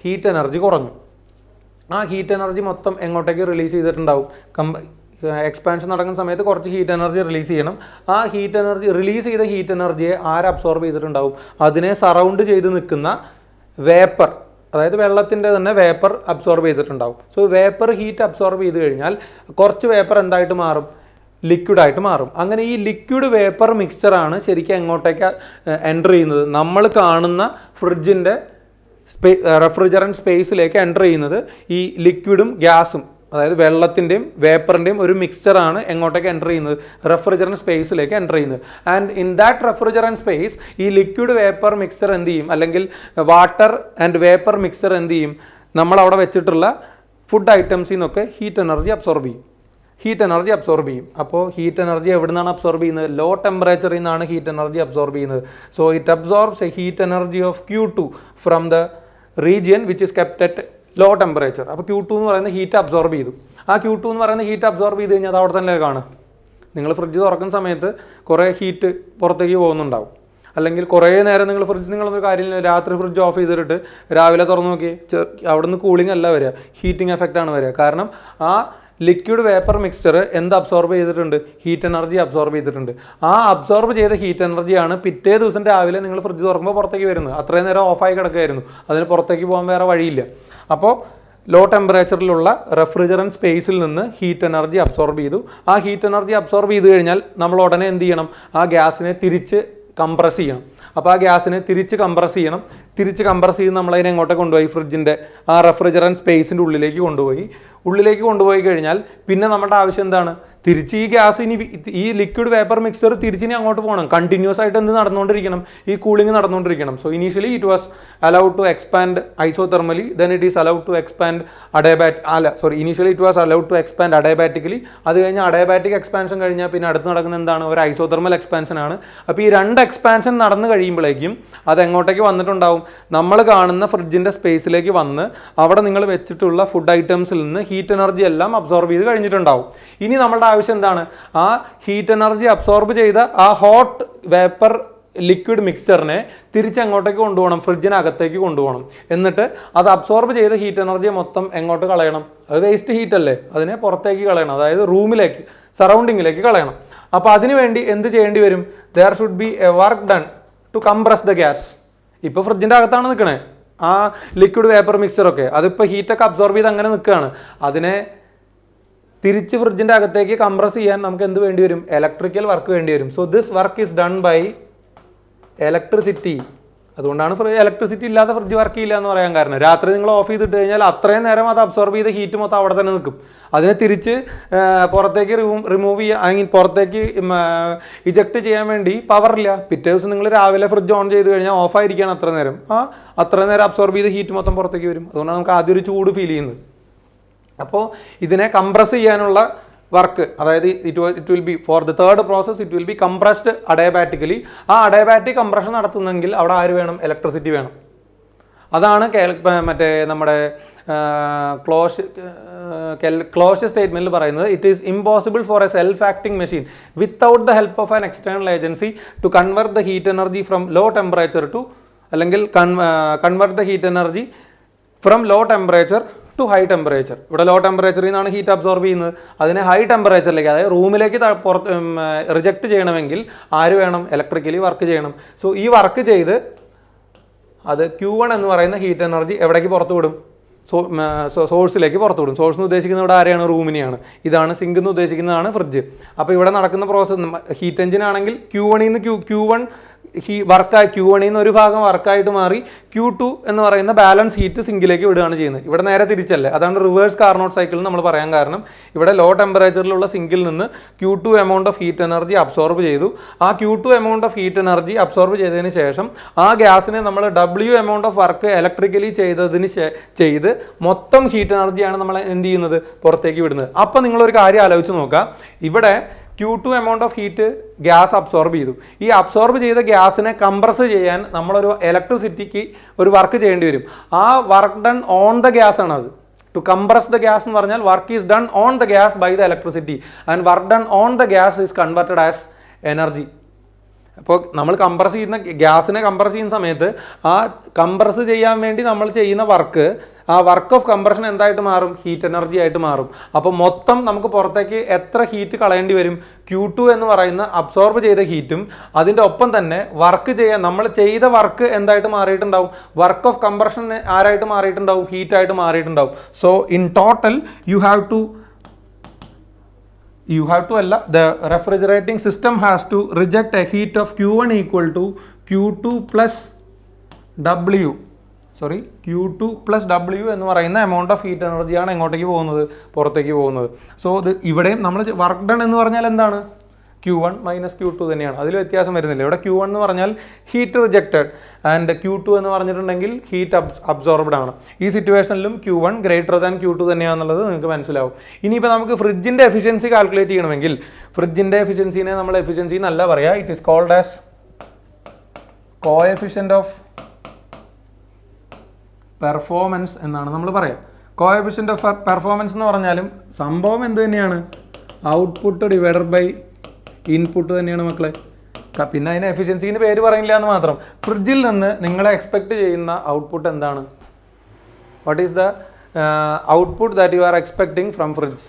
ഹീറ്റ് എനർജി കുറഞ്ഞു. ആ ഹീറ്റ് എനർജി മൊത്തം എങ്ങോട്ടേക്ക് റിലീസ് ചെയ്തിട്ടുണ്ടാവും. എക്സ്പാൻഷൻ നടക്കുന്ന സമയത്ത് കുറച്ച് ഹീറ്റ് എനർജി റിലീസ് ചെയ്യണം. ആ ഹീറ്റ് എനർജി റിലീസ് ചെയ്ത ഹീറ്റ് എനർജിയെ ആര് അബ്സോർബ് ചെയ്തിട്ടുണ്ടാവും? അതിനെ സറൗണ്ട് ചെയ്ത് നിൽക്കുന്ന വേപ്പർ, അതായത് വെള്ളത്തിൻ്റെ തന്നെ വേപ്പർ അബ്സോർബ് ചെയ്തിട്ടുണ്ടാവും. സോ വേപ്പർ ഹീറ്റ് അബ്സോർബ് ചെയ്ത് കഴിഞ്ഞാൽ കുറച്ച് വേപ്പർ എന്തായിട്ട് മാറും? ലിക്വിഡായിട്ട് മാറും. അങ്ങനെ ഈ ലിക്വിഡ് വേപ്പർ മിക്സ്ചറാണ് ശരിക്കും എങ്ങോട്ടേക്ക് എൻ്റർ ചെയ്യുന്നത്? നമ്മൾ കാണുന്ന ഫ്രിഡ്ജിൻ്റെ റെഫ്രിജറൻറ്റ് സ്പേസിലേക്ക് എൻ്റർ ചെയ്യുന്നത് ഈ ലിക്വിഡും ഗ്യാസും, അതായത് വെള്ളത്തിൻ്റെയും വേപ്പറിൻ്റെയും ഒരു മിക്സ്ചറാണ് എങ്ങോട്ടേക്ക് എൻ്റർ ചെയ്യുന്നത്? റെഫ്രിജറൻറ്റ് സ്പേസിലേക്ക് എൻ്റർ ചെയ്യുന്നത്. And in that refrigerant space ഈ ലിക്വിഡ് വേപ്പർ മിക്സ്ചർ എന്ത് ചെയ്യും? അല്ലെങ്കിൽ വാട്ടർ ആൻഡ് വേപ്പർ മിക്സ്ചർ എന്ത് ചെയ്യും? നമ്മളവിടെ വെച്ചിട്ടുള്ള ഫുഡ് ഐറ്റംസിൽ നിന്നൊക്കെ ഹീറ്റ് എനർജി അബ്സോർബ് ചെയ്യും. അപ്പോൾ ഹീറ്റ് എനർജി എവിടെ നിന്നാണ് അബ്സോർബ് ചെയ്യുന്നത്? ലോ ടെമ്പറേച്ചറിൽ നിന്നാണ് ഹീറ്റ് എനർജി അബ്സോർബ് ചെയ്യുന്നത്. So it absorbs a heat energy of Q2 from the region which is kept at low temperature. അപ്പോൾ Q2 എന്ന് പറയുന്ന ഹീറ്റ് അബ്സോർബ് ചെയ്തു. ആ Q2 എന്ന് പറയുന്ന ഹീറ്റ് അബ്സോർബ് ചെയ്ത് കഴിഞ്ഞാൽ അത് അവിടെ തന്നെ കാണുക. നിങ്ങൾ ഫ്രിഡ്ജ് തുറക്കുന്ന സമയത്ത് കുറേ ഹീറ്റ് പുറത്തേക്ക് പോകുന്നുണ്ടാവും. അല്ലെങ്കിൽ കുറേ നേരം നിങ്ങളൊരു കാര്യമില്ല, രാത്രി ഫ്രിഡ്ജ് ഓഫ് ചെയ്തിട്ട് രാവിലെ തുറന്ന് നോക്കി, അവിടെ നിന്ന് കൂളിംഗ് അല്ല വരിക, ഹീറ്റിംഗ് എഫക്റ്റാണ് വരിക. കാരണം ആ ലിക്വിഡ് വേപ്പർ മിക്സ്ചർ എന്ത് അബ്സോർബ് ചെയ്തിട്ടുണ്ട്? ഹീറ്റ് എനർജി അബ്സോർബ് ചെയ്തിട്ടുണ്ട്. ആ അബ്സോർബ് ചെയ്ത ഹീറ്റ് എനർജിയാണ് പിറ്റേ ദിവസം രാവിലെ നിങ്ങൾ ഫ്രിഡ്ജ് തുറക്കുമ്പോൾ പുറത്തേക്ക് വരുന്നത്. അത്രയും നേരം ഓഫായി കിടക്കുകയായിരുന്നു, അതിന് പുറത്തേക്ക് പോകാൻ വേറെ വഴിയില്ല. അപ്പോൾ ലോ ടെമ്പറേച്ചറിലുള്ള റെഫ്രിജറൻറ്റ് സ്പേസിൽ നിന്ന് ഹീറ്റ് എനർജി അബ്സോർബ് ചെയ്തു. ആ ഹീറ്റ് എനർജി അബ്സോർബ് ചെയ്ത് കഴിഞ്ഞാൽ നമ്മൾ ഉടനെ എന്ത് ചെയ്യണം? ആ ഗ്യാസിനെ തിരിച്ച് കംപ്രസ് ചെയ്യണം. അപ്പോൾ ആ ഗ്യാസിനെ തിരിച്ച് കംപ്രസ് ചെയ്ത് നമ്മളതിനെ എങ്ങോട്ട് കൊണ്ടുപോയി? ഫ്രിഡ്ജിൻ്റെ ആ റെഫ്രിജറൻറ്റ് സ്പേസിൻ്റെ ഉള്ളിലേക്ക് കൊണ്ടുപോയി കഴിഞ്ഞാൽ പിന്നെ നമ്മുടെ ആവശ്യം എന്താണ്? തിരിച്ച് ഈ ഗ്യാസ് ഈ ലിക്വിഡ് വേപ്പർ മിക്സ്ചർ തിരിച്ചിനി അങ്ങോട്ട് പോകണം. കണ്ടിന്യൂസ് ആയിട്ട് എന്ത് നടന്നുകൊണ്ടിരിക്കണം? ഈ കൂളിംഗ് നടന്നുകൊണ്ടിരിക്കണം. So initially it was allowed to expand isothermally, then it is allowed to expand initially it was allowed to expand adiabatically. അത് കഴിഞ്ഞ് അഡയബാറ്റിക് എക്സ്പാൻഷൻ കഴിഞ്ഞാൽ പിന്നെ അടുത്ത് നടക്കുന്ന എന്താണ്? ഒരു ഐസോതെർമൽ എക്സ്പാൻഷൻ ആണ്. അപ്പോൾ ഈ രണ്ട് എക്സ്പാൻഷൻ നടന്നു കഴിയുമ്പോഴേക്കും അത് എങ്ങോട്ടേക്ക് വന്നിട്ടുണ്ടാവും? നമ്മൾ കാണുന്ന ഫ്രിഡ്ജിൻ്റെ സ്പേസിലേക്ക് വന്ന് അവിടെ നിങ്ങൾ വെച്ചിട്ടുള്ള ഫുഡ് ഐറ്റംസിൽ നിന്ന് ഹീറ്റ് എനർജി എല്ലാം അബ്സോർബ് ചെയ്ത് കഴിഞ്ഞിട്ടുണ്ടാവും. ഇനി നമ്മളുടെ ആവശ്യം എന്താണ്? ആ ഹീറ്റ് എനർജി അബ്സോർബ് ചെയ്ത ആ ഹോട്ട് വേപ്പർ ലിക്വിഡ് മിക്സ്ചറിനെ തിരിച്ചെങ്ങോട്ടേക്ക് കൊണ്ടുപോകണം? ഫ്രിഡ്ജിനകത്തേക്ക് കൊണ്ടുപോകണം. എന്നിട്ട് അത് അബ്സോർബ് ചെയ്ത ഹീറ്റ് എനർജിയെ മൊത്തം എങ്ങോട്ട് കളയണം? അത് വേസ്റ്റ് ഹീറ്റ് അല്ലേ, അതിനെ പുറത്തേക്ക് കളയണം, അതായത് റൂമിലേക്ക്, സറൗണ്ടിങ്ങിലേക്ക് കളയണം. അപ്പോൾ അതിനുവേണ്ടി എന്ത് ചെയ്യേണ്ടി വരും? There should be a work done to compress the gas. ഇപ്പോൾ ഫ്രിഡ്ജിൻ്റെ അകത്താണ് നിൽക്കണേ ആ ലിക്വിഡ് വേപ്പർ മിക്സ്ചറൊക്കെ, അതിപ്പോൾ ഹീറ്റൊക്കെ അബ്സോർബ് ചെയ്ത് അങ്ങനെ നിൽക്കുകയാണ്. അതിനെ തിരിച്ച് ഫ്രിഡ്ജിൻ്റെ അകത്തേക്ക് കംപ്രസ് ചെയ്യാൻ നമുക്ക് എന്ത് വേണ്ടി വരും? ഇലക്ട്രിക്കൽ വർക്ക് വേണ്ടി വരും. So this work is done by electricity. അതുകൊണ്ടാണ് ഇലക്ട്രിസിറ്റി ഇല്ലാത്ത ഫ്രിഡ്ജ് വർക്ക് ചെയ്യില്ല എന്ന് പറയാൻ കാരണം. രാത്രി നിങ്ങൾ ഓഫ് ചെയ്തിട്ട് കഴിഞ്ഞാൽ അത്രയും നേരം അത് അബ്സോർബ് ചെയ്ത ഹീറ്റ് മൊത്തം അവിടെ തന്നെ നിൽക്കും. അതിനെ തിരിച്ച് പുറത്തേക്ക് റിമൂവ് ചെയ്യാൻ, പുറത്തേക്ക് ഇജക്റ്റ് ചെയ്യാൻ വേണ്ടി പവറില്ല. പിറ്റേ ദിവസം നിങ്ങൾ രാവിലെ ഫ്രിഡ്ജ് ഓൺ ചെയ്ത് കഴിഞ്ഞാൽ ഓഫായിരിക്കുകയാണ് അത്ര നേരം. അത്ര നേരം അബ്സോർബ് ചെയ്ത ഹീറ്റ് മൊത്തം പുറത്തേക്ക് വരും. അതുകൊണ്ടാണ് നമുക്ക് ആദ്യം ഒരു ചൂട് ഫീൽ ചെയ്യുന്നത്. അപ്പോൾ ഇതിനെ കംപ്രസ് ചെയ്യാനുള്ള വർക്ക്, അതായത് it will be for the third process it will be compressed adiabatically. ആ അഡയബാറ്റിക് കംപ്രഷൻ നടത്തുന്നെങ്കിൽ അവിടെ ആര് വേണം? ഇലക്ട്രിസിറ്റി വേണം. അതാണ് മറ്റേ നമ്മുടെ ക്ലോഷ് സ്റ്റേറ്റ്മെന്റിൽ പറയുന്നത്. It is impossible for a self acting machine without the help of an external agency to convert the heat energy from low temperature to, അല്ലെങ്കിൽ convert the heat energy from low temperature to high temperature. ഇവിടെ low ടെമ്പറേച്ചറിൽ നിന്നാണ് heat absorb ചെയ്യുന്നത്. അതിനെ high ടെമ്പറേച്ചറിലേക്ക്, അതായത് റൂമിലേക്ക് reject ചെയ്യണമെങ്കിൽ ആര് വേണം? ഇലക്ട്രിക്കലി വർക്ക് ചെയ്യണം. സോ ഈ വർക്ക് ചെയ്ത് അത് Q1 എന്ന് പറയുന്ന ഹീറ്റ് എനർജി എവിടേക്ക് പുറത്തു വിടും? സോഴ്സിലേക്ക് പുറത്തു വിടും. സോഴ്സ് എന്ന് ഉദ്ദേശിക്കുന്നത് ഇവിടെ ആരെയാണ്? റൂമിനെയാണ്. ഇതാണ് സിങ്ക് എന്ന് ഉദ്ദേശിക്കുന്നതാണ് ഫ്രിഡ്ജ്. അപ്പോൾ ഇവിടെ നടക്കുന്ന പ്രോസസ്സ്, ഹീറ്റ് എഞ്ചിൻ ആണെങ്കിൽ Q1 Q1 ഒരു ഭാഗം വർക്കായിട്ട് മാറി Q2 എന്ന് പറയുന്ന ബാലൻസ് ഹീറ്റ് സിങ്കിലേക്ക് വിടുകയാണ് ചെയ്യുന്നത്. ഇവിടെ നേരെ തിരിച്ചല്ലേ, അതാണ് റിവേഴ്സ് കാർനോട്ട് സൈക്കിൾ നമ്മൾ പറയാൻ കാരണം. ഇവിടെ ലോ ടെമ്പറേച്ചറിലുള്ള സിങ്കിൽ നിന്ന് Q2 amount of heat energy absorb ചെയ്തു. ആ Q2 amount of heat energy absorb ചെയ്തതിന് ശേഷം ആ ഗ്യാസിനെ നമ്മൾ W amount of work electrically ചെയ്ത് മൊത്തം ഹീറ്റ് എനർജിയാണ് നമ്മൾ എന്ത് ചെയ്യുന്നത്? പുറത്തേക്ക് വിടുന്നത്. അപ്പോൾ നിങ്ങളൊരു കാര്യം ആലോചിച്ച് നോക്കുക. ഇവിടെ Q2 amount of heat gas absorb ചെയ്തു. ഈ അബ്സോർബ് ചെയ്ത ഗ്യാസിനെ കംപ്രസ് ചെയ്യാൻ നമ്മളൊരു ഇലക്ട്രിസിറ്റിക്ക് ഒരു വർക്ക് ചെയ്യേണ്ടി വരും. ആ work done on the gas ആണ് അത്. ടു കംപ്രസ് ദ ഗ്യാസ് എന്ന് പറഞ്ഞാൽ work is done on the gas by the electricity and work done on the gas is converted as energy. അപ്പോൾ നമ്മൾ ഗ്യാസിനെ കംപ്രസ് ചെയ്യുന്ന സമയത്ത് ആ കംപ്രസ് ചെയ്യാൻ വേണ്ടി നമ്മൾ ചെയ്യുന്ന വർക്ക്, ആ വർക്ക് ഓഫ് കംപ്രഷൻ എന്തായിട്ട് മാറും? ഹീറ്റ് എനർജി ആയിട്ട് മാറും. അപ്പോൾ മൊത്തം നമുക്ക് പുറത്തേക്ക് എത്ര ഹീറ്റ് കളയേണ്ടി വരും? Q2 എന്ന് പറയുന്ന അബ്സോർബ് ചെയ്ത ഹീറ്റും അതിൻ്റെ ഒപ്പം തന്നെ വർക്ക് ചെയ്യാൻ നമ്മൾ ചെയ്ത വർക്ക് എന്തായിട്ട് മാറിയിട്ടുണ്ടാവും? വർക്ക് ഓഫ് കംപ്രഷൻ ആരായിട്ട് മാറിയിട്ടുണ്ടാവും? ഹീറ്റായിട്ട് മാറിയിട്ടുണ്ടാവും. So in total you have to അല്ല, the refrigerating system has to reject a heat of Q1 equal to Q2 plus W. Q2 plus W എന്ന് പറയുന്ന എമൗണ്ട് ഓഫ് ഹീറ്റ് എനർജിയാണ് എങ്ങോട്ടേക്ക് പോകുന്നത്? പുറത്തേക്ക് പോകുന്നത്. സോ ഇത് ഇവിടെയും നമ്മൾ വർക്ക് ഡൺ എന്ന് പറഞ്ഞാൽ എന്താണ്? Q1 മൈനസ് Q2 തന്നെയാണ്. അതിൽ വ്യത്യാസം വരുന്നില്ല. ഇവിടെ Q1 എന്ന് പറഞ്ഞാൽ ഹീറ്റ് റിജക്റ്റഡ് ആൻഡ് Q2 എന്ന് പറഞ്ഞിട്ടുണ്ടെങ്കിൽ ഹീറ്റ് അബ്സോർബ്ഡ് ആണ്. ഈ സിറ്റുവേഷനിലും Q1 ഗ്രേറ്റർ ദാൻ Q2 തന്നെയാണെന്നുള്ളത് നിങ്ങൾക്ക് മനസ്സിലാവും. ഇനിയിപ്പോൾ നമുക്ക് ഫ്രിഡ്ജിൻ്റെ എഫിഷ്യൻസി കാൽക്കുലേറ്റ് ചെയ്യണമെങ്കിൽ ഫ്രിഡ്ജിൻ്റെ എഫിഷ്യൻസിനെ നമ്മൾ എഫിഷ്യൻസി എന്നല്ല പറയുക. It is called as coefficient of performance എന്നാണ് നമ്മൾ പറയുക. കോഎഫിഷ്യൻ്റ് ഓഫ് പെർഫോമൻസ് എന്ന് പറഞ്ഞാലും സംഭവം എന്ത് തന്നെയാണ്? ഔട്ട്പുട്ട് ഡിവൈഡഡ് ബൈ ഇൻപുട്ട് തന്നെയാണ് മക്കളെ. പിന്നെ അതിന് എഫിഷ്യൻസിന് പേര് പറയുന്നില്ല എന്ന് മാത്രം. ഫ്രിഡ്ജിൽ നിന്ന് നിങ്ങൾ എക്സ്പെക്ട് ചെയ്യുന്ന ഔട്ട്പുട്ട് എന്താണ്? What is the output that you are expecting from fridge?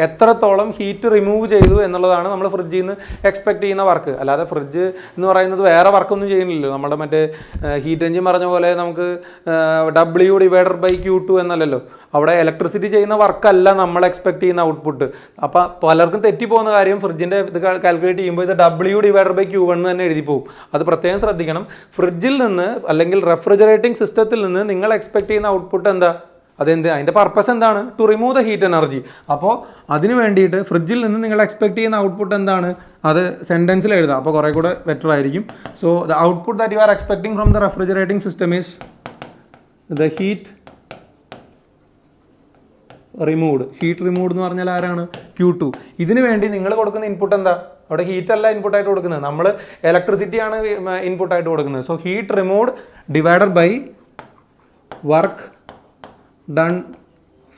എത്രത്തോളം ഹീറ്റ് റിമൂവ് ചെയ്തു എന്നുള്ളതാണ് നമ്മൾ ഫ്രിഡ്ജിൽ നിന്ന് എക്സ്പെക്ട് ചെയ്യുന്ന വർക്ക്. അല്ലാതെ ഫ്രിഡ്ജ് എന്ന് പറയുന്നത് വേറെ വർക്കൊന്നും ചെയ്യുന്നില്ലല്ലോ. നമ്മുടെ മറ്റേ ഹീറ്റ് എഞ്ചിൻ പറഞ്ഞ പോലെ നമുക്ക് W ഡിവൈഡഡ് ബൈ Q2 എന്നല്ലല്ലോ. അവിടെ ഇലക്ട്രിസിറ്റി ചെയ്യുന്ന വർക്കല്ല നമ്മൾ എക്സ്പെക്ട് ചെയ്യുന്ന ഔട്ട്പുട്ട്. അപ്പോൾ പലർക്കും തെറ്റിപ്പോകുന്ന കാര്യം ഫ്രിഡ്ജിൻ്റെ ഇത് കാൽക്കുലേറ്റ് ചെയ്യുമ്പോൾ ഇത് W ഡിവൈഡഡ് ബൈ Q1 തന്നെ എഴുതി പോകും. അത് പ്രത്യേകം ശ്രദ്ധിക്കണം. ഫ്രിഡ്ജിൽ നിന്ന് അല്ലെങ്കിൽ റെഫ്രിജറേറ്റിംഗ് സിസ്റ്റത്തിൽ നിന്ന് നിങ്ങൾ എക്സ്പെക്ട് ചെയ്യുന്ന ഔട്ട്പുട്ട് എന്താ? അതെന്ത്? അതിൻ്റെ പർപ്പസ് എന്താണ്? To remove the heat energy. അപ്പോൾ അതിന് വേണ്ടിയിട്ട് ഫ്രിഡ്ജിൽ നിന്ന് നിങ്ങൾ എക്സ്പെക്ട് ചെയ്യുന്ന ഔട്ട്പുട്ട് എന്താണ്? അത് സെൻറ്റൻസിൽ എഴുതാം. അപ്പോൾ കുറേ കൂടെ ബെറ്റർ ആയിരിക്കും. So the output that you are expecting from the refrigerating system is the heat removed. Heat removed എന്ന് പറഞ്ഞാൽ ആരാണ്? Q2. ഇതിന് വേണ്ടി നിങ്ങൾ കൊടുക്കുന്ന ഇൻപുട്ട് എന്താ? അവിടെ ഹീറ്റ് അല്ല ഇൻപുട്ടായിട്ട് കൊടുക്കുന്നത്, നമ്മൾ ഇലക്ട്രിസിറ്റിയാണ് ഇൻപുട്ടായിട്ട് കൊടുക്കുന്നത്. So heat removed divided by work done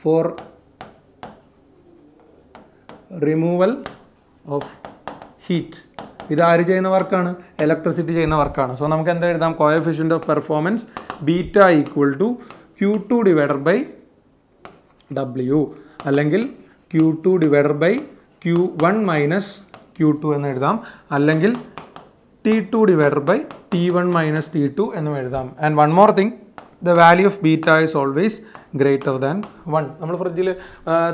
for removal of heat. ഇത് ആര് ചെയ്യുന്ന വർക്കാണ്? ഇലക്ട്രിസിറ്റി ചെയ്യുന്ന വർക്കാണ്. സോ നമുക്ക് എന്താ എഴുതാം? Coefficient of performance beta equal to Q2 divided by W, അല്ലെങ്കിൽ Q2 divided by Q1 minus Q2 എന്ന് എഴുതാം, അല്ലെങ്കിൽ T2 divided by T1 minus T2 എന്നും എഴുതാം. And one more thing, the value of beta is always greater than 1. നമ്മൾ ഫ്രിഡ്ജിൽ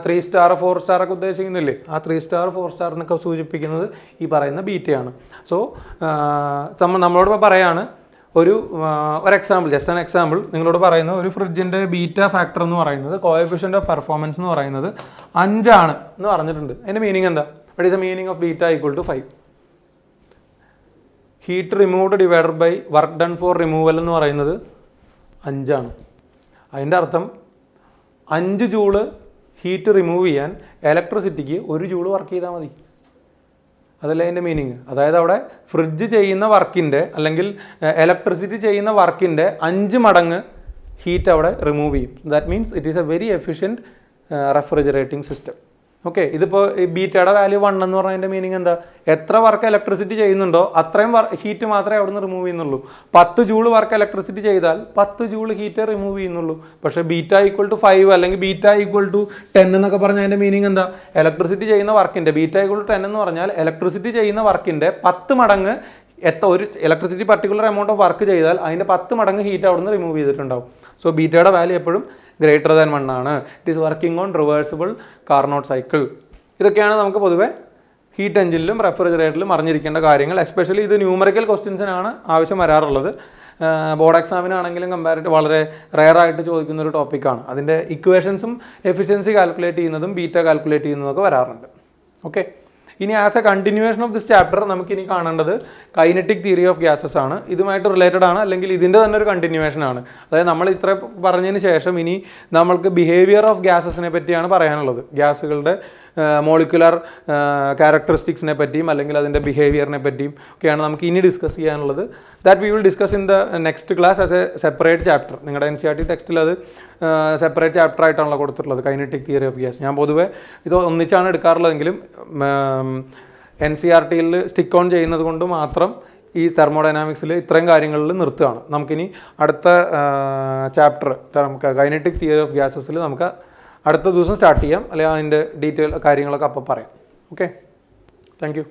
3 star 4 star ഒക്കെ ഉദ്ദേശിക്കുന്നില്ലേ? ആ 3 സ്റ്റാർ 4 സ്റ്റാർ എന്നൊക്കെ സൂചിപ്പിക്കുന്നത് ഈ പറയുന്ന ബീറ്റയാണ്. സോ നമ്മളോട് പറയാണ് ഒരു എക്സാമ്പിൾ, ജസ്റ്റ് ആൻ എക്സാമ്പിൾ നിങ്ങളോട് പറയുന്നത്, ഒരു ഫ്രിഡ്ജിൻ്റെ ബീറ്റ ഫാക്ടർ എന്ന് പറയുന്നത്, കോഎഫിഷ്യൻ്റ് ഓഫ് പെർഫോമൻസ് എന്ന് പറയുന്നത് 5 ആണ് എന്ന് പറഞ്ഞിട്ടുണ്ട്. അതിൻ്റെ മീനിങ് എന്താ? What is the meaning of beta equal to 5? Heat removed divided by work done for removal എന്ന് പറയുന്നത് 5 ആണ്. അതിൻ്റെ അർത്ഥം 5 ജൂള് ഹീറ്റ് റിമൂവ് ചെയ്യാൻ ഇലക്ട്രിസിറ്റിക്ക് 1 ജൂള് വർക്ക് ചെയ്താൽ മതി. അതല്ല അതിൻ്റെ മീനിങ്. അതായത് അവിടെ ഫ്രിഡ്ജ് ചെയ്യുന്ന വർക്കിൻ്റെ അല്ലെങ്കിൽ ഇലക്ട്രിസിറ്റി ചെയ്യുന്ന വർക്കിൻ്റെ 5 മടങ്ങ് ഹീറ്റ് അവിടെ റിമൂവ് ചെയ്യും. That means it is A very efficient refrigerating system. Okay, ഇതിപ്പോൾ ബീറ്റയുടെ വാല്യൂ 1 എന്ന് പറഞ്ഞതിൻ്റെ മീനിങ് എന്താ? എത്ര വർക്ക് ഇലക്ട്രിസിറ്റി ചെയ്യുന്നുണ്ടോ അത്രയും ഹീറ്റ് മാത്രമേ അവിടെ നിന്ന് റിമൂവ് ചെയ്യുന്നുള്ളൂ. 10 ജൂൾ വർക്ക് ഇലക്ട്രിസിറ്റി ചെയ്താൽ 10 ജൂൾ ഹീറ്റ് റിമൂവ് ചെയ്യുന്നുള്ളൂ. പക്ഷേ ബീറ്റ ഈക്വൽ ടു 5 അല്ലെങ്കിൽ ബീറ്റ ഈക്വൽ ടു 10 എന്നൊക്കെ പറഞ്ഞാൽ അതിൻ്റെ മീനിങ് എന്താ? ഇലക്ട്രിസിറ്റി ചെയ്യുന്ന വർക്കിൻ്റെ ബീറ്റ ഈക്വൽ ടു 10 എന്ന് പറഞ്ഞാൽ ഇലക്ട്രിസിറ്റി ചെയ്യുന്ന വർക്കിൻ്റെ 10 മടങ്ങ് ഒരു electricity particular amount of work ചെയ്താൽ അതിൻ്റെ 10 മടങ്ങ് ഹീറ്റ് അവിടെ നിന്ന് റിമൂവ് ചെയ്തിട്ടുണ്ടാവും. സോ ബീറ്റയുടെ വാല്യൂ എപ്പോഴും ഗ്രേറ്റർ ദാൻ 1 ആണ്. It is working on reversible Carnot cycle. ഇതൊക്കെയാണ് നമുക്ക് പൊതുവെ ഹീറ്റ് എഞ്ചിനിലും റെഫ്രിജറേറ്ററിലും അറിഞ്ഞിരിക്കേണ്ട കാര്യങ്ങൾ. എസ്പെഷ്യലി ഇത് ന്യൂമറിക്കൽ ക്വസ്റ്റ്യൻസിനാണ് ആവശ്യം വരാറുള്ളത്. ബോർഡ് എക്സാമിനാണെങ്കിലും കമ്പാരിറ്റീവ് വളരെ റെയർ ആയിട്ട് ചോദിക്കുന്ന ഒരു ടോപ്പിക്കാണ്. അതിൻ്റെ ഇക്വേഷൻസും എഫിഷ്യൻസി കാൽക്കുലേറ്റ് ചെയ്യുന്നതും ബീറ്റ കാൽക്കുലേറ്റ് ചെയ്യുന്നതൊക്കെ വരാറുണ്ട്. ഓക്കെ, ഇനി as A continuation of this chapter നമുക്കിനി കാണേണ്ടത് കൈനറ്റിക് തിയറി ഓഫ് ഗ്യാസസ് ആണ്. ഇതുമായിട്ട് റിലേറ്റഡ് ആണ്, അല്ലെങ്കിൽ ഇതിൻ്റെ തന്നെ ഒരു കണ്ടിന്യൂവേഷൻ ആണ്. അതായത് നമ്മൾ ഇത്ര പറഞ്ഞതിന് ശേഷം ഇനി നമ്മൾക്ക് ബിഹേവിയർ ഓഫ് ഗ്യാസസിനെ പറ്റിയാണ് പറയാനുള്ളത്. ഗ്യാസുകളുടെ മോളിക്കുലർ ക്യാരക്ടറിസ്റ്റിക്സിനെ പറ്റിയും അല്ലെങ്കിൽ അതിൻ്റെ ബിഹേവിയറിനെ പറ്റിയും ഒക്കെയാണ് നമുക്ക് ഇനി ഡിസ്കസ് ചെയ്യാനുള്ളത്. That we will discuss in the next class as A separate chapter. നിങ്ങളുടെ NCERT ടെക്സ്റ്റിൽ അത് സെപ്പറേറ്റ് ചാപ്റ്റർ ആയിട്ടാണല്ലോ കൊടുത്തിട്ടുള്ളത്, കൈനറ്റിക് തിയറി ഓഫ് ഗ്യാസ്. ഞാൻ പൊതുവെ ഇത് ഒന്നിച്ചാണ് എടുക്കാറുള്ളതെങ്കിലും NCERT സ്റ്റിക്ക് ഓൺ ചെയ്യുന്നത് കൊണ്ട് മാത്രം ഈ തെർമോഡൈനാമിക്സിൽ ഇത്രയും കാര്യങ്ങളിൽ നിർത്തുകയാണ്. നമുക്കിനി അടുത്ത ചാപ്റ്റർ നമുക്ക് കൈനറ്റിക് തിയറി ഓഫ് ഗ്യാസസിൽ നമുക്ക് അടുത്ത ദിവസം സ്റ്റാർട്ട് ചെയ്യാം, അല്ലെങ്കിൽ അതിൻ്റെ ഡീറ്റെയിൽ കാര്യങ്ങളൊക്കെ അപ്പോൾ പറയാം. Okay, thank you.